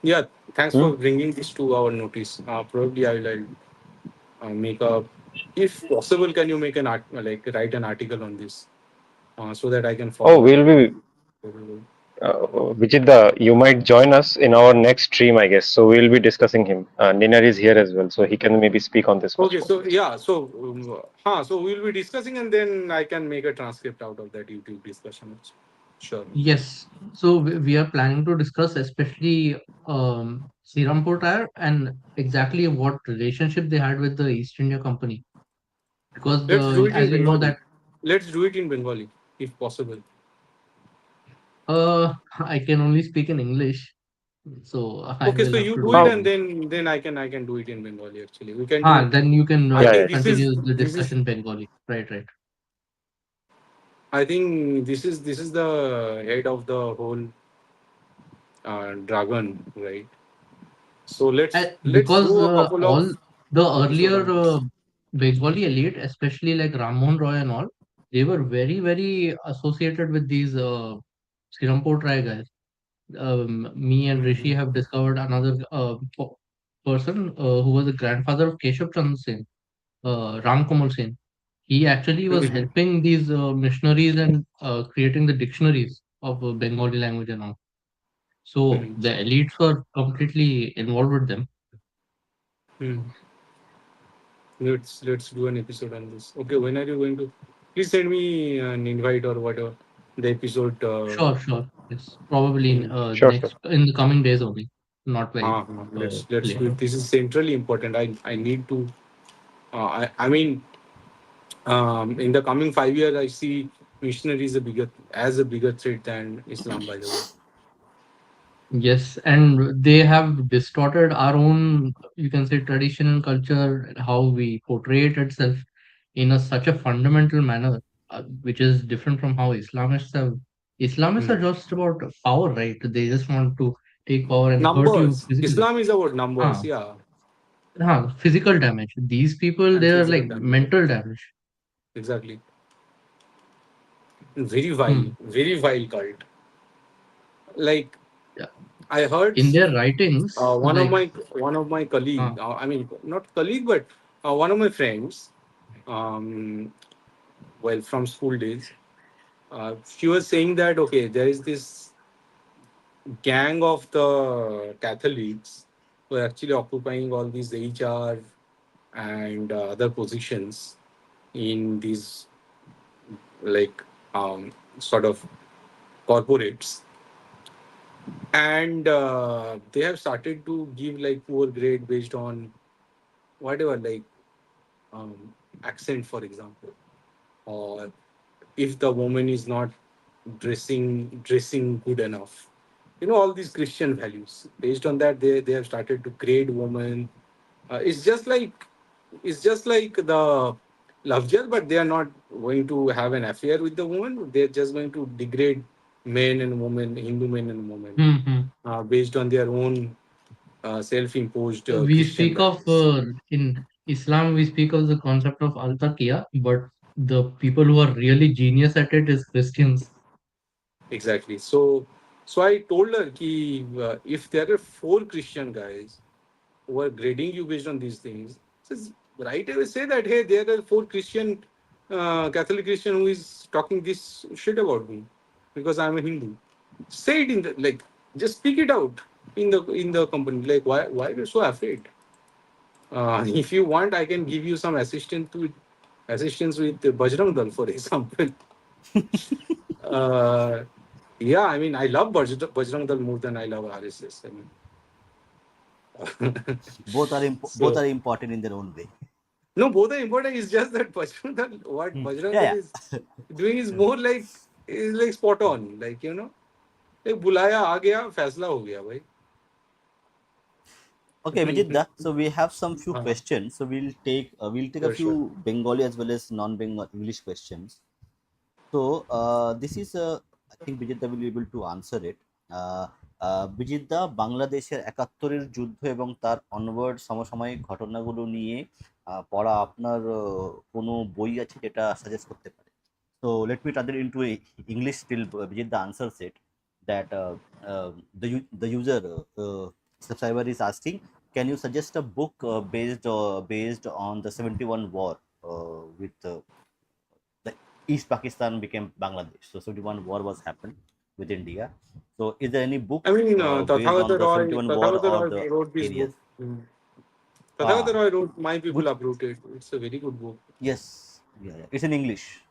yeah, thanks Hmm? for bringing this to our notice. Probably I'll make a, if possible, can you make an art, like write an article on this, so that I can Oh, follow we'll that. be Vijit, you might join us in our next stream, I guess. So we'll be discussing him. Ninar is here as well, so he can maybe speak on this much Okay, more. so yeah, so we'll be discussing, and then I can make a transcript out of that YouTube discussion. Sure. Yes. So we are planning to discuss especially Srirampur Tire and exactly what relationship they had with the East India Company. Because Let's do it in as you know Bengali. that Let's do it in Bengali, if possible. I can only speak in English, so I Okay, will so have you to do do it it, Oh, and in. then I can do it in Bengali. Actually, we can do. Then you can I yeah, think yeah, this is continue the this is. discussion Bengali. Right, right. I think this is the head of the whole dragon, right? So let's Because do a couple of all the episode earlier on this. Bengali elite, especially like Ram Mohan Roy and all, they were very, very associated with these Srirampur Try guys. Me and Rishi Mhm. have discovered another person who was the grandfather of Keshav Chandra Sen, Ram Kamal Sen. He actually was Mhm. helping these missionaries and creating the dictionaries of Bengali language and all. So Mhm. the elites were completely involved with them. Mhm. Let's do an episode on this. Okay, when are you going to? Please send me an invite or whatever. The episode. Sure, sure. Yes, probably in In, sure, sure. next in the coming days only, not very let's do later. it. This is centrally important. I need to. I mean, in the coming 5 years, I see missionaries a bigger threat than Islam. By the way. Yes, and they have distorted our own, you can say, tradition and culture, how we portray it itself in such a fundamental manner, which is different from how Islamists have. Islamists are Hmm. just about power, right? They just want to take power and hurt you Numbers. physically. Islam is about numbers. Huh, Yeah, physical damage. These people, and they are physical like damage. mental damage. Exactly. Hmm. Very vile cult. Like Yeah. I heard In their writings, one of like, my colleague. uh, I mean, not colleague, but one of my friends. Um, well, from school days, she was saying that okay, there is this gang of the Catholics who are actually occupying all these HR and other positions in these like sort of corporates, and they have started to give like poor grade based on whatever, like accent, for example, or if the woman is not dressing good enough, all these Christian values. Based on that, they have started to grade women. It's just like the love jar, but they are not going to have an affair with the woman. They're just going to degrade men and women, Hindu men and women, hmm, hmm. based on their own self-imposed We Christian speak of values. in Islam, we speak of the concept of al taqiyya, but the people who are really genius at it is Christians. Exactly. So I told her ki, if there are four Christian guys who are grading you based on these things, says right away say that hey, there are four Christian Catholic Christian who is talking this shit about me because I'm a Hindu. Say it in the, like, just speak it out in the company. Like why are you so afraid? If you want, I can give you some assistance with Bajrang Dal, for example. Uh, yeah, I mean, I love Bajrang Dal more than I love RSS. I mean, Both so are important in their own way. no, both are important. It's just that Bajrang Dal, what Hmm. Bajrang Yeah, Dal yeah. is doing is more like is like spot on. Like like बुलाया आ गया फैसला हो गया भाई. Okay, Vijitda. So we have some few हाँ, questions. So we'll take a sure, sure. few Bengali as well as non-Bengali English questions. So this is I think Vijitda will be able to answer it. Uh, বিজিতদা বাংলাদেশের একাত্তরের যুদ্ধ এবং তার onward সমসাময়িক ঘটনাগুলো নিয়ে পড়া আপনার কোনো বই আছে যেটা সাজেস্ট করতে পারে? So let me translate into English still. Vijay, the answers it that the user subscriber is asking, can you suggest a book based on the 71 war with the East Pakistan became Bangladesh. So 71 war was happened with India. So is there any book I mean, based on the 71 war Tathavata or Roy the wrote this book. areas? Tathavata Ah, Roy wrote My People which Uprooted. It's a very good book. yes, yeah, yeah. It's in English.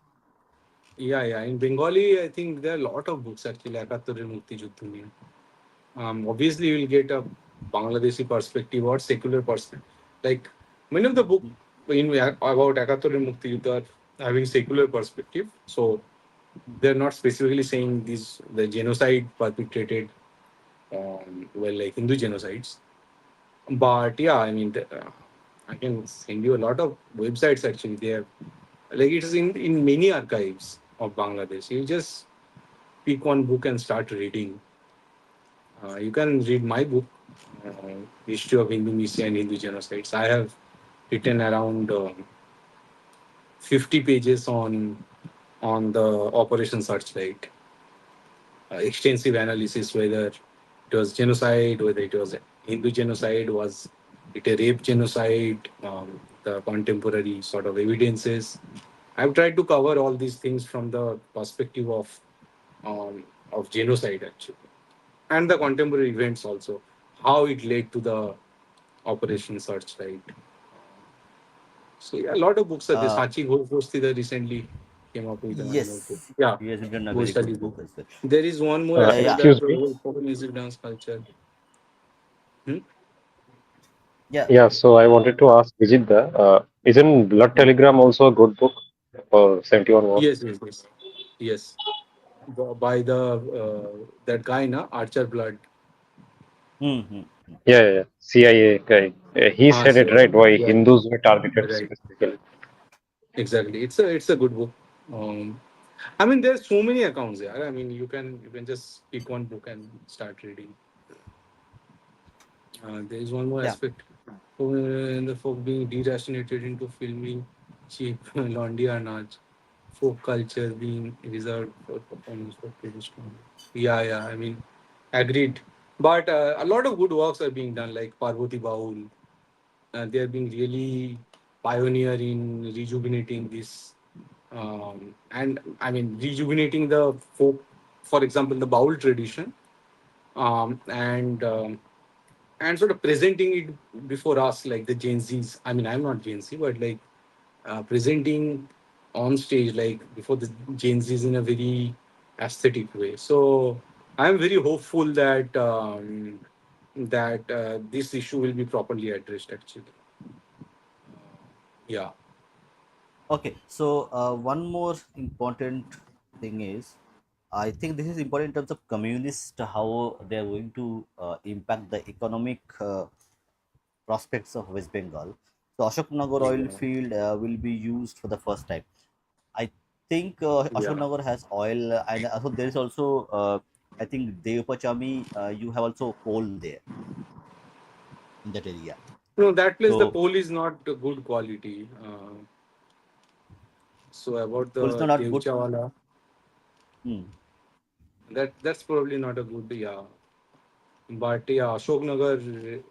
Yeah, yeah. In Bengali, I think there are a lot of books actually. Ekattorer Mukti Juddh niye. Obviously, you will get a Bangladeshi perspective or secular perspective. Like many of the book about Ekattorer Mukti Juddh are having secular perspective. So they're not specifically saying these the genocide perpetrated, well, like Hindu genocides. But yeah, I mean, I can send you a lot of websites actually. They have like it's in many archives of Bangladesh. You just pick one book and start reading. You can read my book, uh, History of Indonesia and Hindu Genocides. I have written around 50 pages on the Operation Searchlight. Extensive analysis whether it was genocide, whether it was Hindu genocide, was it a rape genocide, the contemporary sort of evidences. I've tried to cover all these things from the perspective of genocide actually, and the contemporary events also, how it led to the Operation Searchlight. So yeah, a lot of books are there. Uh, Sachi Ghostida recently came up with another book. yes, Yeah, he has written a very Ghost good book. book as well. There is one more as well, Yeah, that Excuse the me. whole folk music dance culture. Hmm? yeah. Yeah, so I wanted to ask Vijitda, isn't Blood Hmm. Telegram also a good book for 71 War? Yes, yes, yes, yes. By the that guy, na Archer Blood. Hmm, hmm, hmm. Yeah. CIA guy. He Ah, said it sure. right, why Yeah, Hindus were targeted right. specifically. Exactly. It's a good book. I mean, there's so many accounts there. I mean, you can just pick one book and start reading. There is one more Yeah. aspect. In the folk being deracinated into filming cheap laundry anaj, folk culture being reserved for performance for traditional. Yeah, yeah. I mean, agreed. But a lot of good works are being done, like Parvati Baul. They are being really pioneer in rejuvenating this, and I mean rejuvenating the folk. For example, the Baul tradition, and sort of presenting it before us like the Gen Zs. I mean, I'm not Gen Z, but like presenting on stage like before the Gen Zs in a very aesthetic way. So I'm very hopeful that this issue will be properly addressed. Actually, yeah, Okay. So one more important thing is, I think this is important in terms of communist how they are going to impact the economic prospects of West Bengal. So Ashoknagar oil yeah, field will be used for the first time. I think yeah. Ashoknagar has oil, and also there is also I think Devpachami. You have also coal there in that area. No, that place the So coal is not good quality. So about coal is the not good. Devchawala, Hmm. that's probably not a good, yeah. But yeah, Ashoknagar,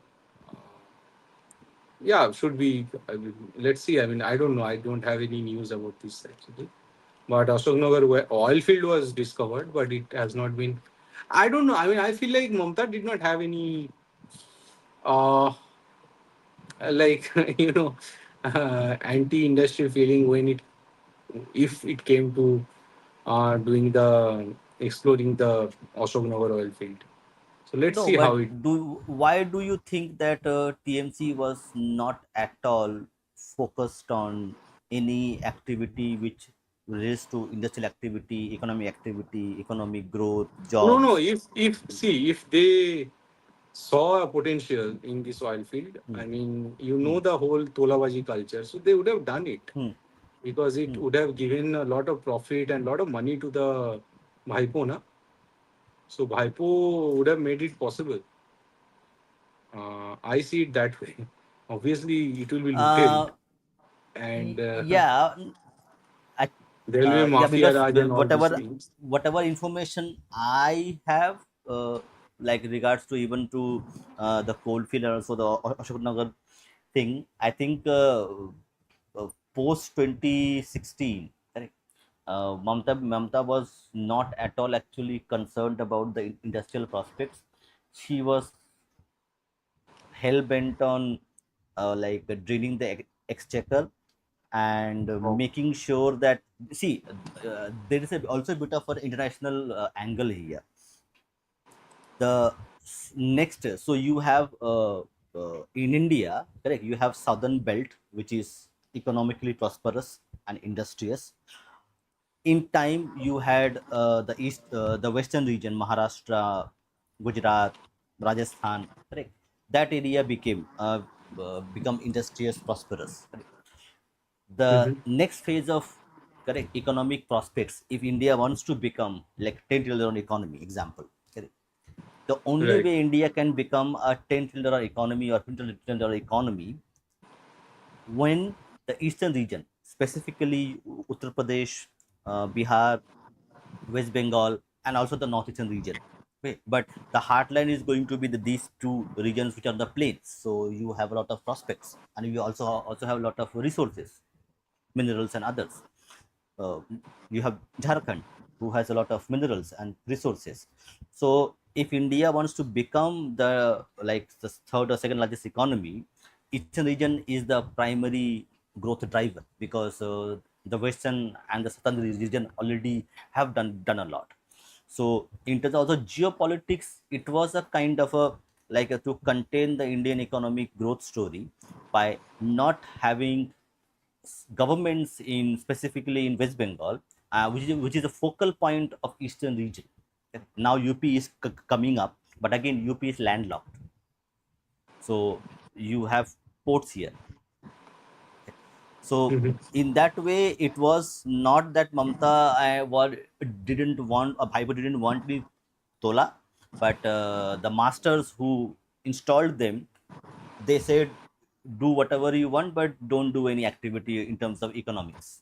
yeah, should be. I mean, let's see. I mean, I don't know. I don't have any news about this actually. But Ashoknagar oil field was discovered, but it has not been. I don't know. I mean, I feel like Mamta did not have any, uh, like anti-industry feeling when it, if it came to doing the exploring the Ashoknagar oil field. So let's No, see but how it. why do you think that TMC was not at all focused on any activity which relates to industrial activity, economic growth, No, no. jobs? If see if they saw a potential in this oil field, Hmm, I mean, hmm, the whole Tolabaji culture, so they would have done it hmm, because it hmm. would have given a lot of profit and a lot of money to the Bhaipo, na? So Bhaipo would have made it possible. I see it that way. Obviously, it will be looted, Uh, and yeah, There will be Yeah, mafia because raj and all these whatever things. information I have, like regards to even to the coalfield and also the Ashok thing, I think post 2016, correct? Mamta was not at all actually concerned about the industrial prospects. She was hell bent on like draining the exchequer and Oh. making sure that, see, there is also a bit of an international angle here. The next, so you have in India, correct, you have southern belt, which is economically prosperous and industrious. In time you had the western region, Maharashtra, Gujarat, Rajasthan, correct. That area become industrious, prosperous, correct. The Mm-hmm. next phase of, correct, economic prospects, if India wants to become like 10 trillion economy example, correct, the only Right. way India can become a 10 trillion economy or 20 trillion economy, when the eastern region, specifically Uttar Pradesh, Bihar, West Bengal, and also the northeastern region. Okay, but the heartline is going to be these two regions, which are the plains. So you have a lot of prospects, and you also have a lot of resources, minerals, and others. Uh, you have Jharkhand, who has a lot of minerals and resources. So if India wants to become the like the third or second largest economy, eastern region is the primary growth driver, because the western and the southern region already have done a lot. So in terms of the geopolitics, it was a kind of a like to contain the Indian economic growth story by not having governments in specifically in West Bengal, which is a focal point of eastern region. Now UP is coming up, but again UP is landlocked. So you have ports here. So Mm-hmm. in that way, it was not that Mamta didn't want, or Bhaiba didn't want the Tola, but the masters who installed them, they said, do whatever you want, but don't do any activity in terms of economics.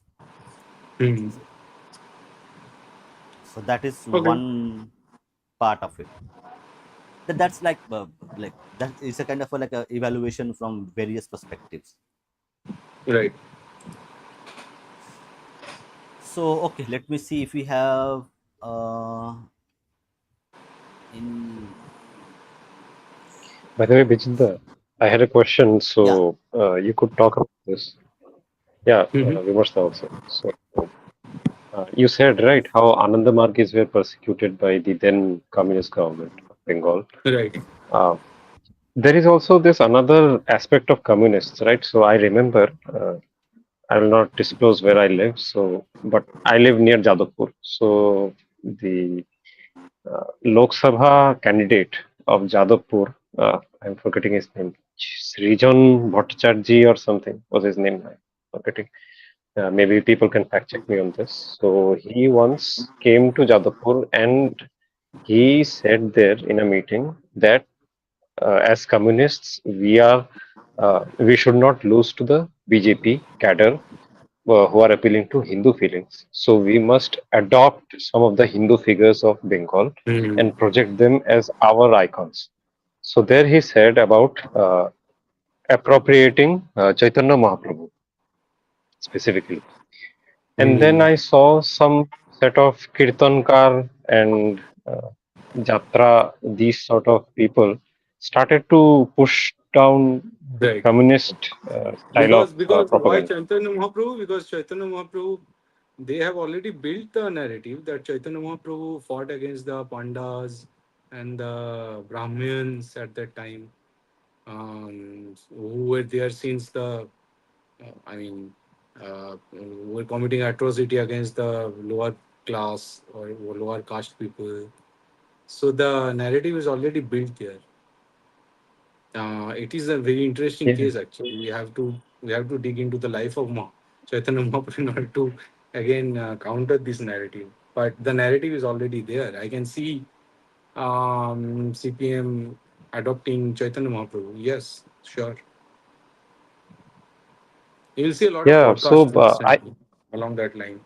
Mm-hmm. So that is Okay. one part of it. That's like that is a kind of like a evaluation from various perspectives. Right. So okay, let me see if we have uh, in By the way, Bijinda, I had a question, yeah. so you could talk about this. Yeah, Mm-hmm. Vimarsha also. So you said, right, how Ananda Margis were persecuted by the then communist government of Bengal. Right. Uh, there is also this another aspect of communists, right? So I remember, I will not disclose where I live, so but I live near Jadavpur. So the Lok Sabha candidate of Jadavpur, I'm forgetting his name, Srijan Bhattacharjee or something was his name. I'm forgetting. Maybe people can fact check me on this. So he once came to Jadavpur and he said there in a meeting that as communists we should not lose to the BJP cadre who are appealing to Hindu feelings. So we must adopt some of the Hindu figures of Bengal Mm-hmm. and project them as our icons. So there he said about appropriating Chaitanya Mahaprabhu specifically. And then Mm-hmm. I saw some set of Kirtankar and Jatra, these sort of people started to push down the Right. communist style of Because why propaganda. Chaitanya Mahaprabhu? Because Chaitanya Mahaprabhu, they have already built the narrative that Chaitanya Mahaprabhu fought against the Pandas and the Brahmins at that time, who were there since I mean, who were committing atrocity against the lower class or lower caste people. So the narrative is already built there. It is a very interesting Yeah. case actually. We have to dig into the life of Chaitanya Mahaprabhu in order to again counter this narrative. But the narrative is already there. I can see CPM adopting Chaitanya Mahaprabhu. Yes, sure. You will see a lot of Yeah, so podcasts recently along that line.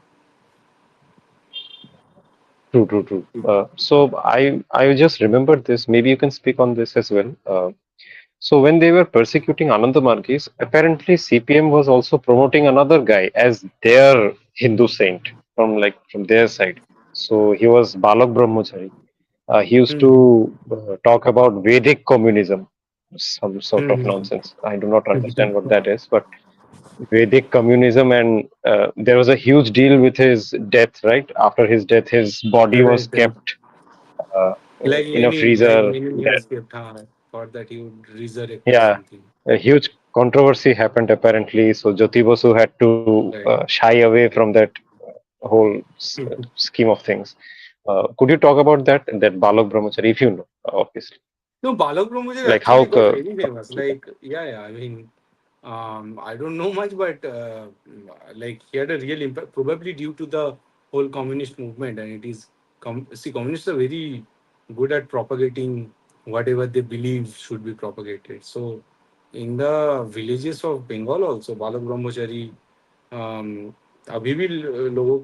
True, true, true. So I just remembered this. Maybe you can speak on this as well. So when they were persecuting Anandamargis, apparently CPM was also promoting another guy as their Hindu saint from their side. So he was Balak Brahmachari. He used to Hmm. talk about Vedic communism, some sort of Hmm. nonsense. I do not understand what that is, but Vedic communism, and there was a huge deal with his death, right? After his death, his body was Right. kept uh, Like in a Like freezer. Lenin That, escaped. Huh? Thought that he would resurrect or yeah, something. a huge controversy happened apparently. So Jyoti Basu had to Right. shy away from that whole scheme of things. Could you talk about that Balak Brahmachari, if you know, obviously, No, Balak Brahmachari like how? actually got very famous. Like, yeah. I mean, I don't know much, but like he had a real impact, probably due to the whole communist movement. And it is, see, communists are very good at propagating whatever they believe should be propagated. So, in the villages of Bengal also, Balak Brahmachari, अभी भी लोगों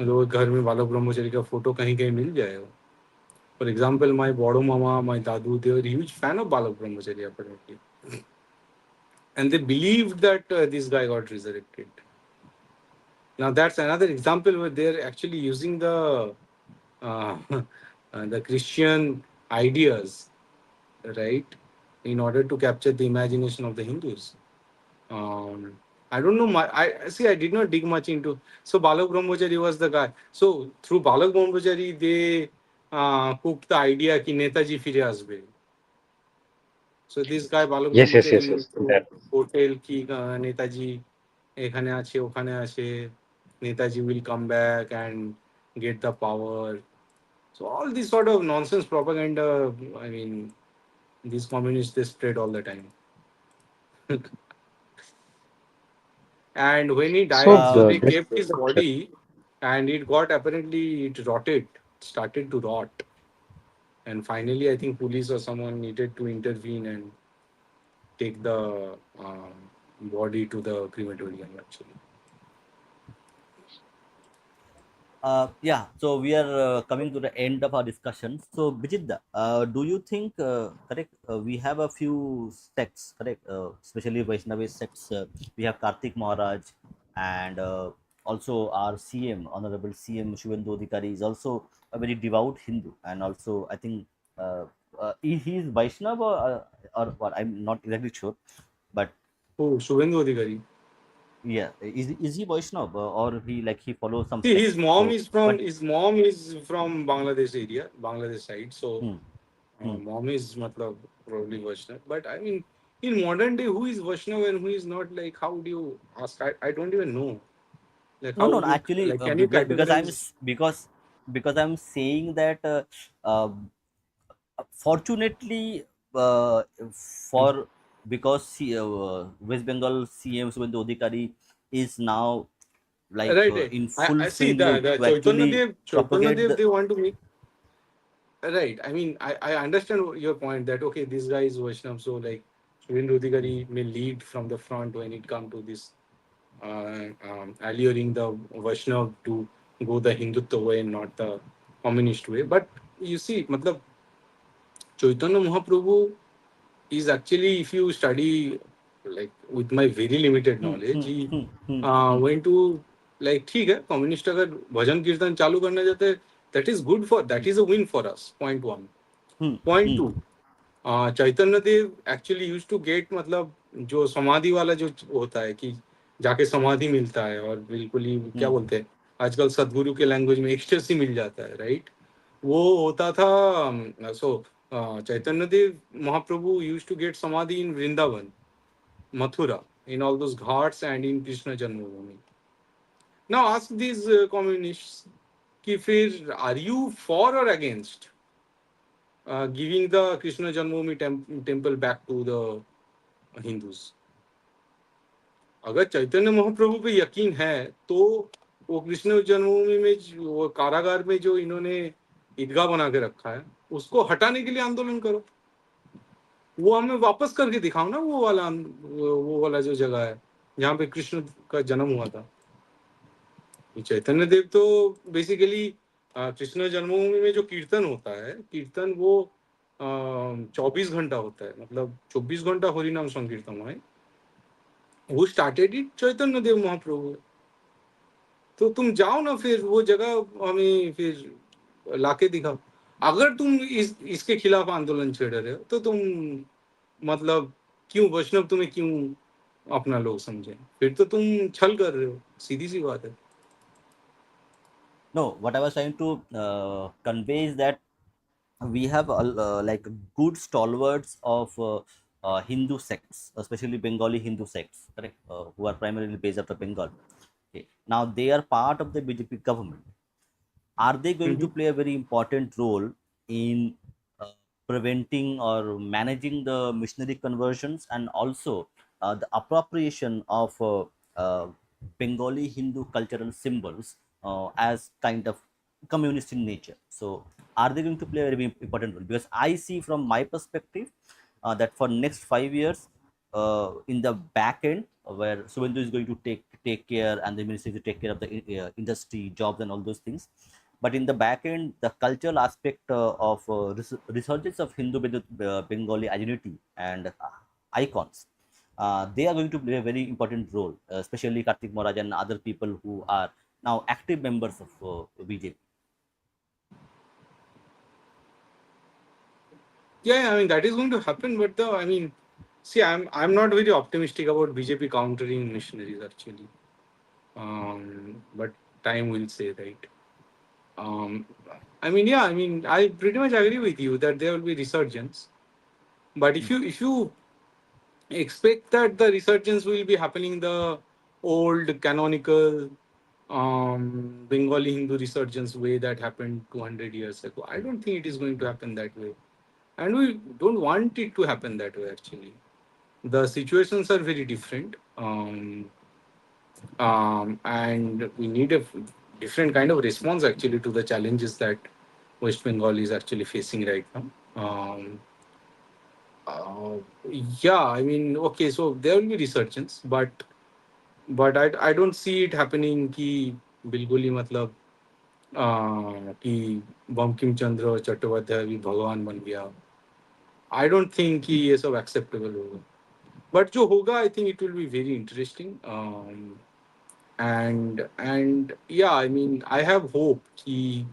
के घर में बालक ब्रह्मचारी का photo कहीं कहीं मिल जाएगा. For example, my Bodo Mama, my Dadu, they were huge fan of Balak Brahmachari apparently. And they believed that this guy got resurrected. Now that's another example where they're actually using uh, the Christian ideas, right, in order to capture the imagination of the Hindus. I don't know. I see. I did not dig much into. So Balak Brahmachari was the guy. So through Balak Brahmachari, they cooked the idea कि नेताजी फिरे আসবে. So this guy Balak Yes, yes, Brahmachari yes, went yes. through hotel ki Netaji এখানে আছে ওখানে আছে Netaji will come back and get the power. So all this sort of nonsense propaganda, I mean, these communists they spread all the time. And when he So died, so Uh, they this kept his body, and it got apparently it rotted, started to rot, and finally I think police or someone needed to intervene and take the body to the crematorium actually. yeah, so we are coming to the end of our discussion. So, Bijidda, do you think, correct, we have a few sects, correct, especially Vaishnavi sects. We have Kartik Maharaj, and also our CM, Honorable CM Shivendu Adhikari, is also a very devout Hindu. And also, I think he is Vaishnava or what? I'm not exactly sure. But Oh, Suvendu Adhikari. yeah, is he Vaishnava or he follows some See, sect? So, but his mom is from Bangladesh area, Bangladesh side. So hmm, hmm. mom is matlab, probably Vaishnav. But I mean, in modern day, who is Vaishnav and who is not? Like, how do you ask? I don't even know. Like, No, how no, would no. you Actually, like? Can you categorize? because I'm saying that uh, fortunately for because West Bengal CM Subhendu Adhikari is now Right, right. in full I see swing mode the to actually Chaitanya propagate Dev, the. they want to make right. I mean, I understand your point that okay, this guy is Vaishnav, so like Shuvendu Adhikari may lead from the front when it comes to this alluring the Vaishnav to go the Hindutva way and not the communist way. But you see, matlab, Chaitanya Mahaprabhu is actually, if you study, like with my very limited Hmm, knowledge, hmm, he hmm, hmm, hmm, went to like ठीक है communist अगर भजन कीर्तन चालू करने जाते हैं that is good for that is a win for us point one. hmm, Point hmm, two, Chaitanya Dev actually use to get मतलब जो समाधि वाला जो होता है कि जाके समाधि मिलता है और बिल्कुल ही क्या hmm, बोलते हैं आजकल सदगुरु के लैंग्वेज में एक्सटेसी मिल जाता है राइट वो होता था so Chaitanya Dev Mahaprabhu use to get samadhi in Vrindavan Mathura in all those ghats and in Krishna Janmabhoomi now ask these communists कि फिर आर यू फॉर और against giving the Krishna Janmabhoomi temple back to the Hindus. अगर चैतन्य महाप्रभु पे यकीन है तो वो कृष्ण जन्मभूमि में वो कारागार में जो इन्होंने ईदगाह बना के रखा है उसको हटाने के लिए आंदोलन करो वो हमें वापस करके दिखाओ ना वो वाला जो जगह है जहाँ पे कृष्ण का जन्म हुआ था चैतन्य देव तो बेसिकली कृष्ण जन्मभूमि में जो कीर्तन होता है, कीर्तन वो 24 घंटा होता है, मतलब 24 घंटा हरि नाम संकीर्तन है। वो स्टार्टेड इट चैतन्य देव महाप्रभु। तो तुम जाओ ना, फिर वो जगह हमें फिर लाके दिखाओ। अगर तुम इसके खिलाफ आंदोलन छेड़ रहे हो तो तुम मतलब क्यों वैष्णव तुम्हें क्यों अपना लोग समझे? फिर तो तुम छल कर रहे हो, सीधी सी बात है। No, what I was trying to convey is that we have like good stalwarts of Hindu sects, especially Bengali Hindu sects, correct, who are primarily based out of Bengal. Okay. Now they are part of the BJP government. Are they going to hmm. play a very important role in uh, preventing or managing the missionary conversions, and also the appropriation of Bengali Hindu cultural symbols as kind of communist in nature? So are they going to play a very important role? Because I see from my perspective that for next 5 years, in the back end, where Suvendu is going to take care, and the ministry to take care of the industry, jobs, and all those things. But in the back end, the cultural aspect of resurgence of Hindu Bengali identity and icons, they are going to play a very important role, especially Kartik Moraj and other people who are now active members of BJP. Yeah, I mean that is going to happen, but I mean, see, I'm not very optimistic about BJP countering missionaries actually. But time will say, right? Um, I mean, yeah, I mean, I pretty much agree with you that there will be resurgence. But Mm. if you expect that the resurgence will be happening in the old canonical Bengali Hindu resurgence way that happened 200 years ago, I don't think it is going to happen that way. And we don't want it to happen that way, actually. The situations are very different. And we need a different kind of response, actually, to the challenges that West Bengal is actually facing right now. Uh, yeah, I mean, okay, so there will be resurgence, but I don't see it happening कि बिल्कुल ही मतलब कि बंकिम चंद्र चट्टोपाध्याय भी भगवान बन गया। I don't think कि ये सब एक्सेप्टेबल होगा, बट जो होगा I think it will be very interesting. And yeah, I mean, I have hope कि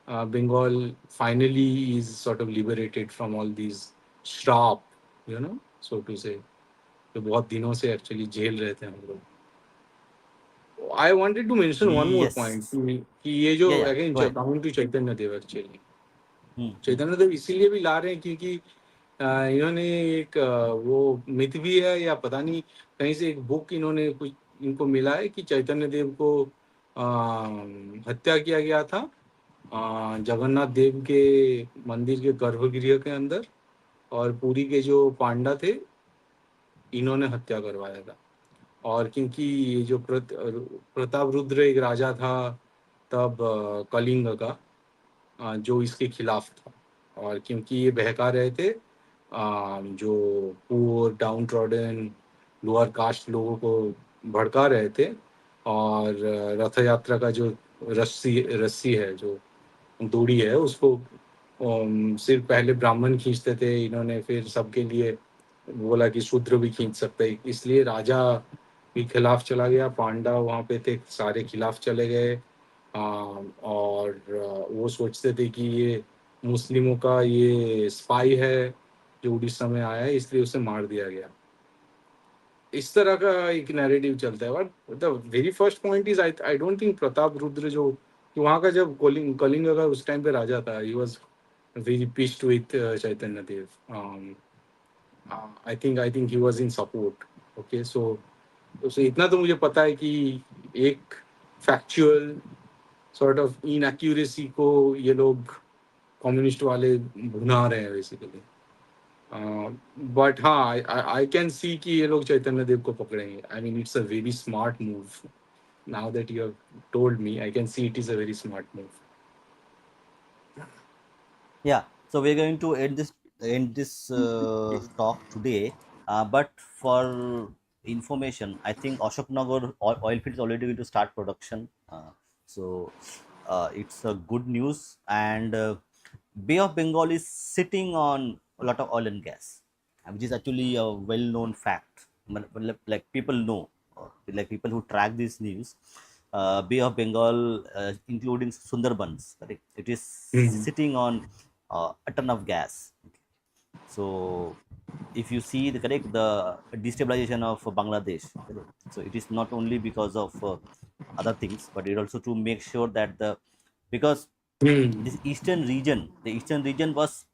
Bengal finally is sort of liberated from all these श्राप, so to say, जो बहुत दिनों से एक्चुअली जेल रहे थे हम लोग। I wanted to mention one more point Yes. कि ये जो Yeah, yeah. Again Go ahead. Coming to Chaitanya Dev, actually Hmm. Hmm. Chaitanya Dev इसीलिए भी ला रहे हैं क्योंकि इन्होंने एक वो मिथ भी है या पता नहीं, कहीं से एक बुक इन्होंने कुछ इनको मिला है कि चैतन्य देव को हत्या किया गया था जगन्नाथ देव के मंदिर के गर्भगृह के अंदर, और पुरी के जो पांडा थे इन्होंने हत्या करवाया था। और क्योंकि ये जो प्रताप रुद्र एक राजा था तब कलिंग का, जो इसके खिलाफ था, और क्योंकि ये बहका रहे थे जो poor down trodden lower caste लोगों को भड़का रहे थे, और रथ यात्रा का जो रस्सी रस्सी है, जो दूरी है, उसको सिर्फ पहले ब्राह्मण खींचते थे, इन्होंने फिर सबके लिए बोला कि शूद्र भी खींच सकते हैं, इसलिए राजा के खिलाफ चला गया। पांडा वहाँ पे थे, सारे खिलाफ चले गए। और वो सोचते थे कि ये मुस्लिमों का ये स्पाई है जो उड़ीसा में आया है, इसलिए उसे मार दिया गया। इस तरह का एक नैरेटिव चलता है। But the very first point is I don't think Pratap Rudra जो कि वहाँ का जब कलिंग का उस टाइम पे राजा था, he was very pissed with Chaitanya Dev. I think he was in support. Okay, so इतना तो मुझे पता है कि एक फैक्चुअल सॉर्ट ऑफ इनएक्यूरेसी को ये लोग कम्युनिस्ट वाले भुना रहे हैं बेसिकली। बट हाँ, आई कैन सी कि ये लोग चैतन्य देव को पकड़ेंगे। I mean it's a very smart move. Now that you have told me, I can see it is a very smart move. Yeah, so we're going to end this talk today. But for information, I think Ashok Nagar oil field is already going to start production. So it's a good news. And Bay of Bengal is sitting on a lot of oil and gas, which is actually a well-known fact. Like people know, like people who track this news, Bay of Bengal, including Sundarbans, correct? It is Hmm. sitting on a ton of gas. So if you see the correct the destabilization of Bangladesh, correct? So it is not only because of other things, but it also to make sure that the because Hmm. this the eastern region was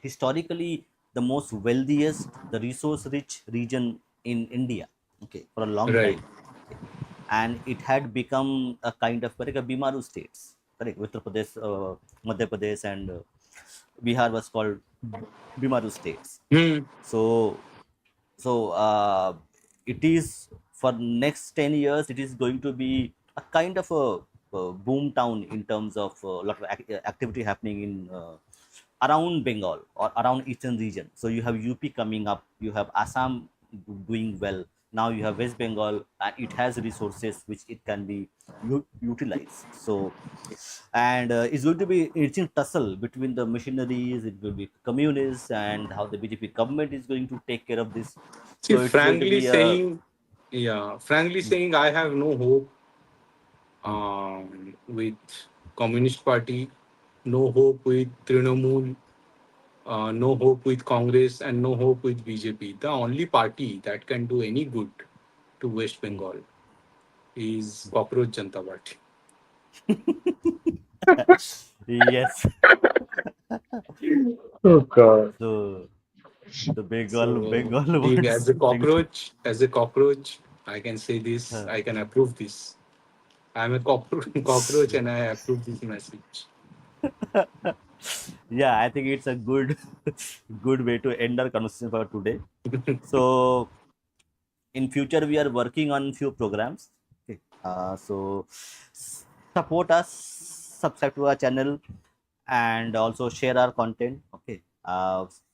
historically the most wealthiest, the resource rich region in India, okay, for a long Right. time, okay. And it had become a kind of correct a Bimaru states, correct, Uttar Pradesh, Madhya Pradesh, and Bihar was called Bimaru states. Hmm. So it is for next 10 years it is going to be a kind of a boom town in terms of a lot of activity happening in around Bengal or around eastern region. So you have UP coming up, you have Assam doing well, now you have West Bengal, and it has resources which it can be utilized. So and it's going to be interesting tussle between the missionaries, it will be communists, and how the BJP government is going to take care of this. See, So it's going to frankly be a saying, yeah, frankly saying, I have no hope with Communist Party, no hope with Trinamool, no hope with Congress, and no hope with BJP. The only party that can do any good to West Bengal is Cockroach Janta Party. yes. Oh God. So the So, Bengal being wants as a cockroach, I can say this. uh, I can approve this. I'm a cockroach, and I approve this message. yeah, I think it's a good good way to end our conversation for today. So in future we are working on few programs, okay. So support us, subscribe to our channel, and also share our content, okay.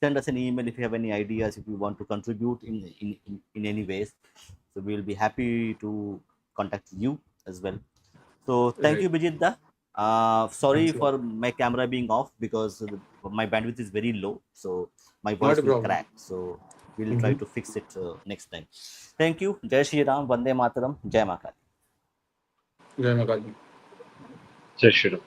Send us an email if you have any ideas, if you want to contribute in any ways. So we will be happy to contact you as well. So thank Right. you, Bijitda. Sorry Thanks a lot. for my camera being off because my bandwidth is very low, so my Not voice a will problem. crack. So we'll try Mm-hmm. to fix it next time. Thank you. Jai Shri Ram, Vande Mataram, Jai Maka. Jai Mata Di. Jai Shri Ram.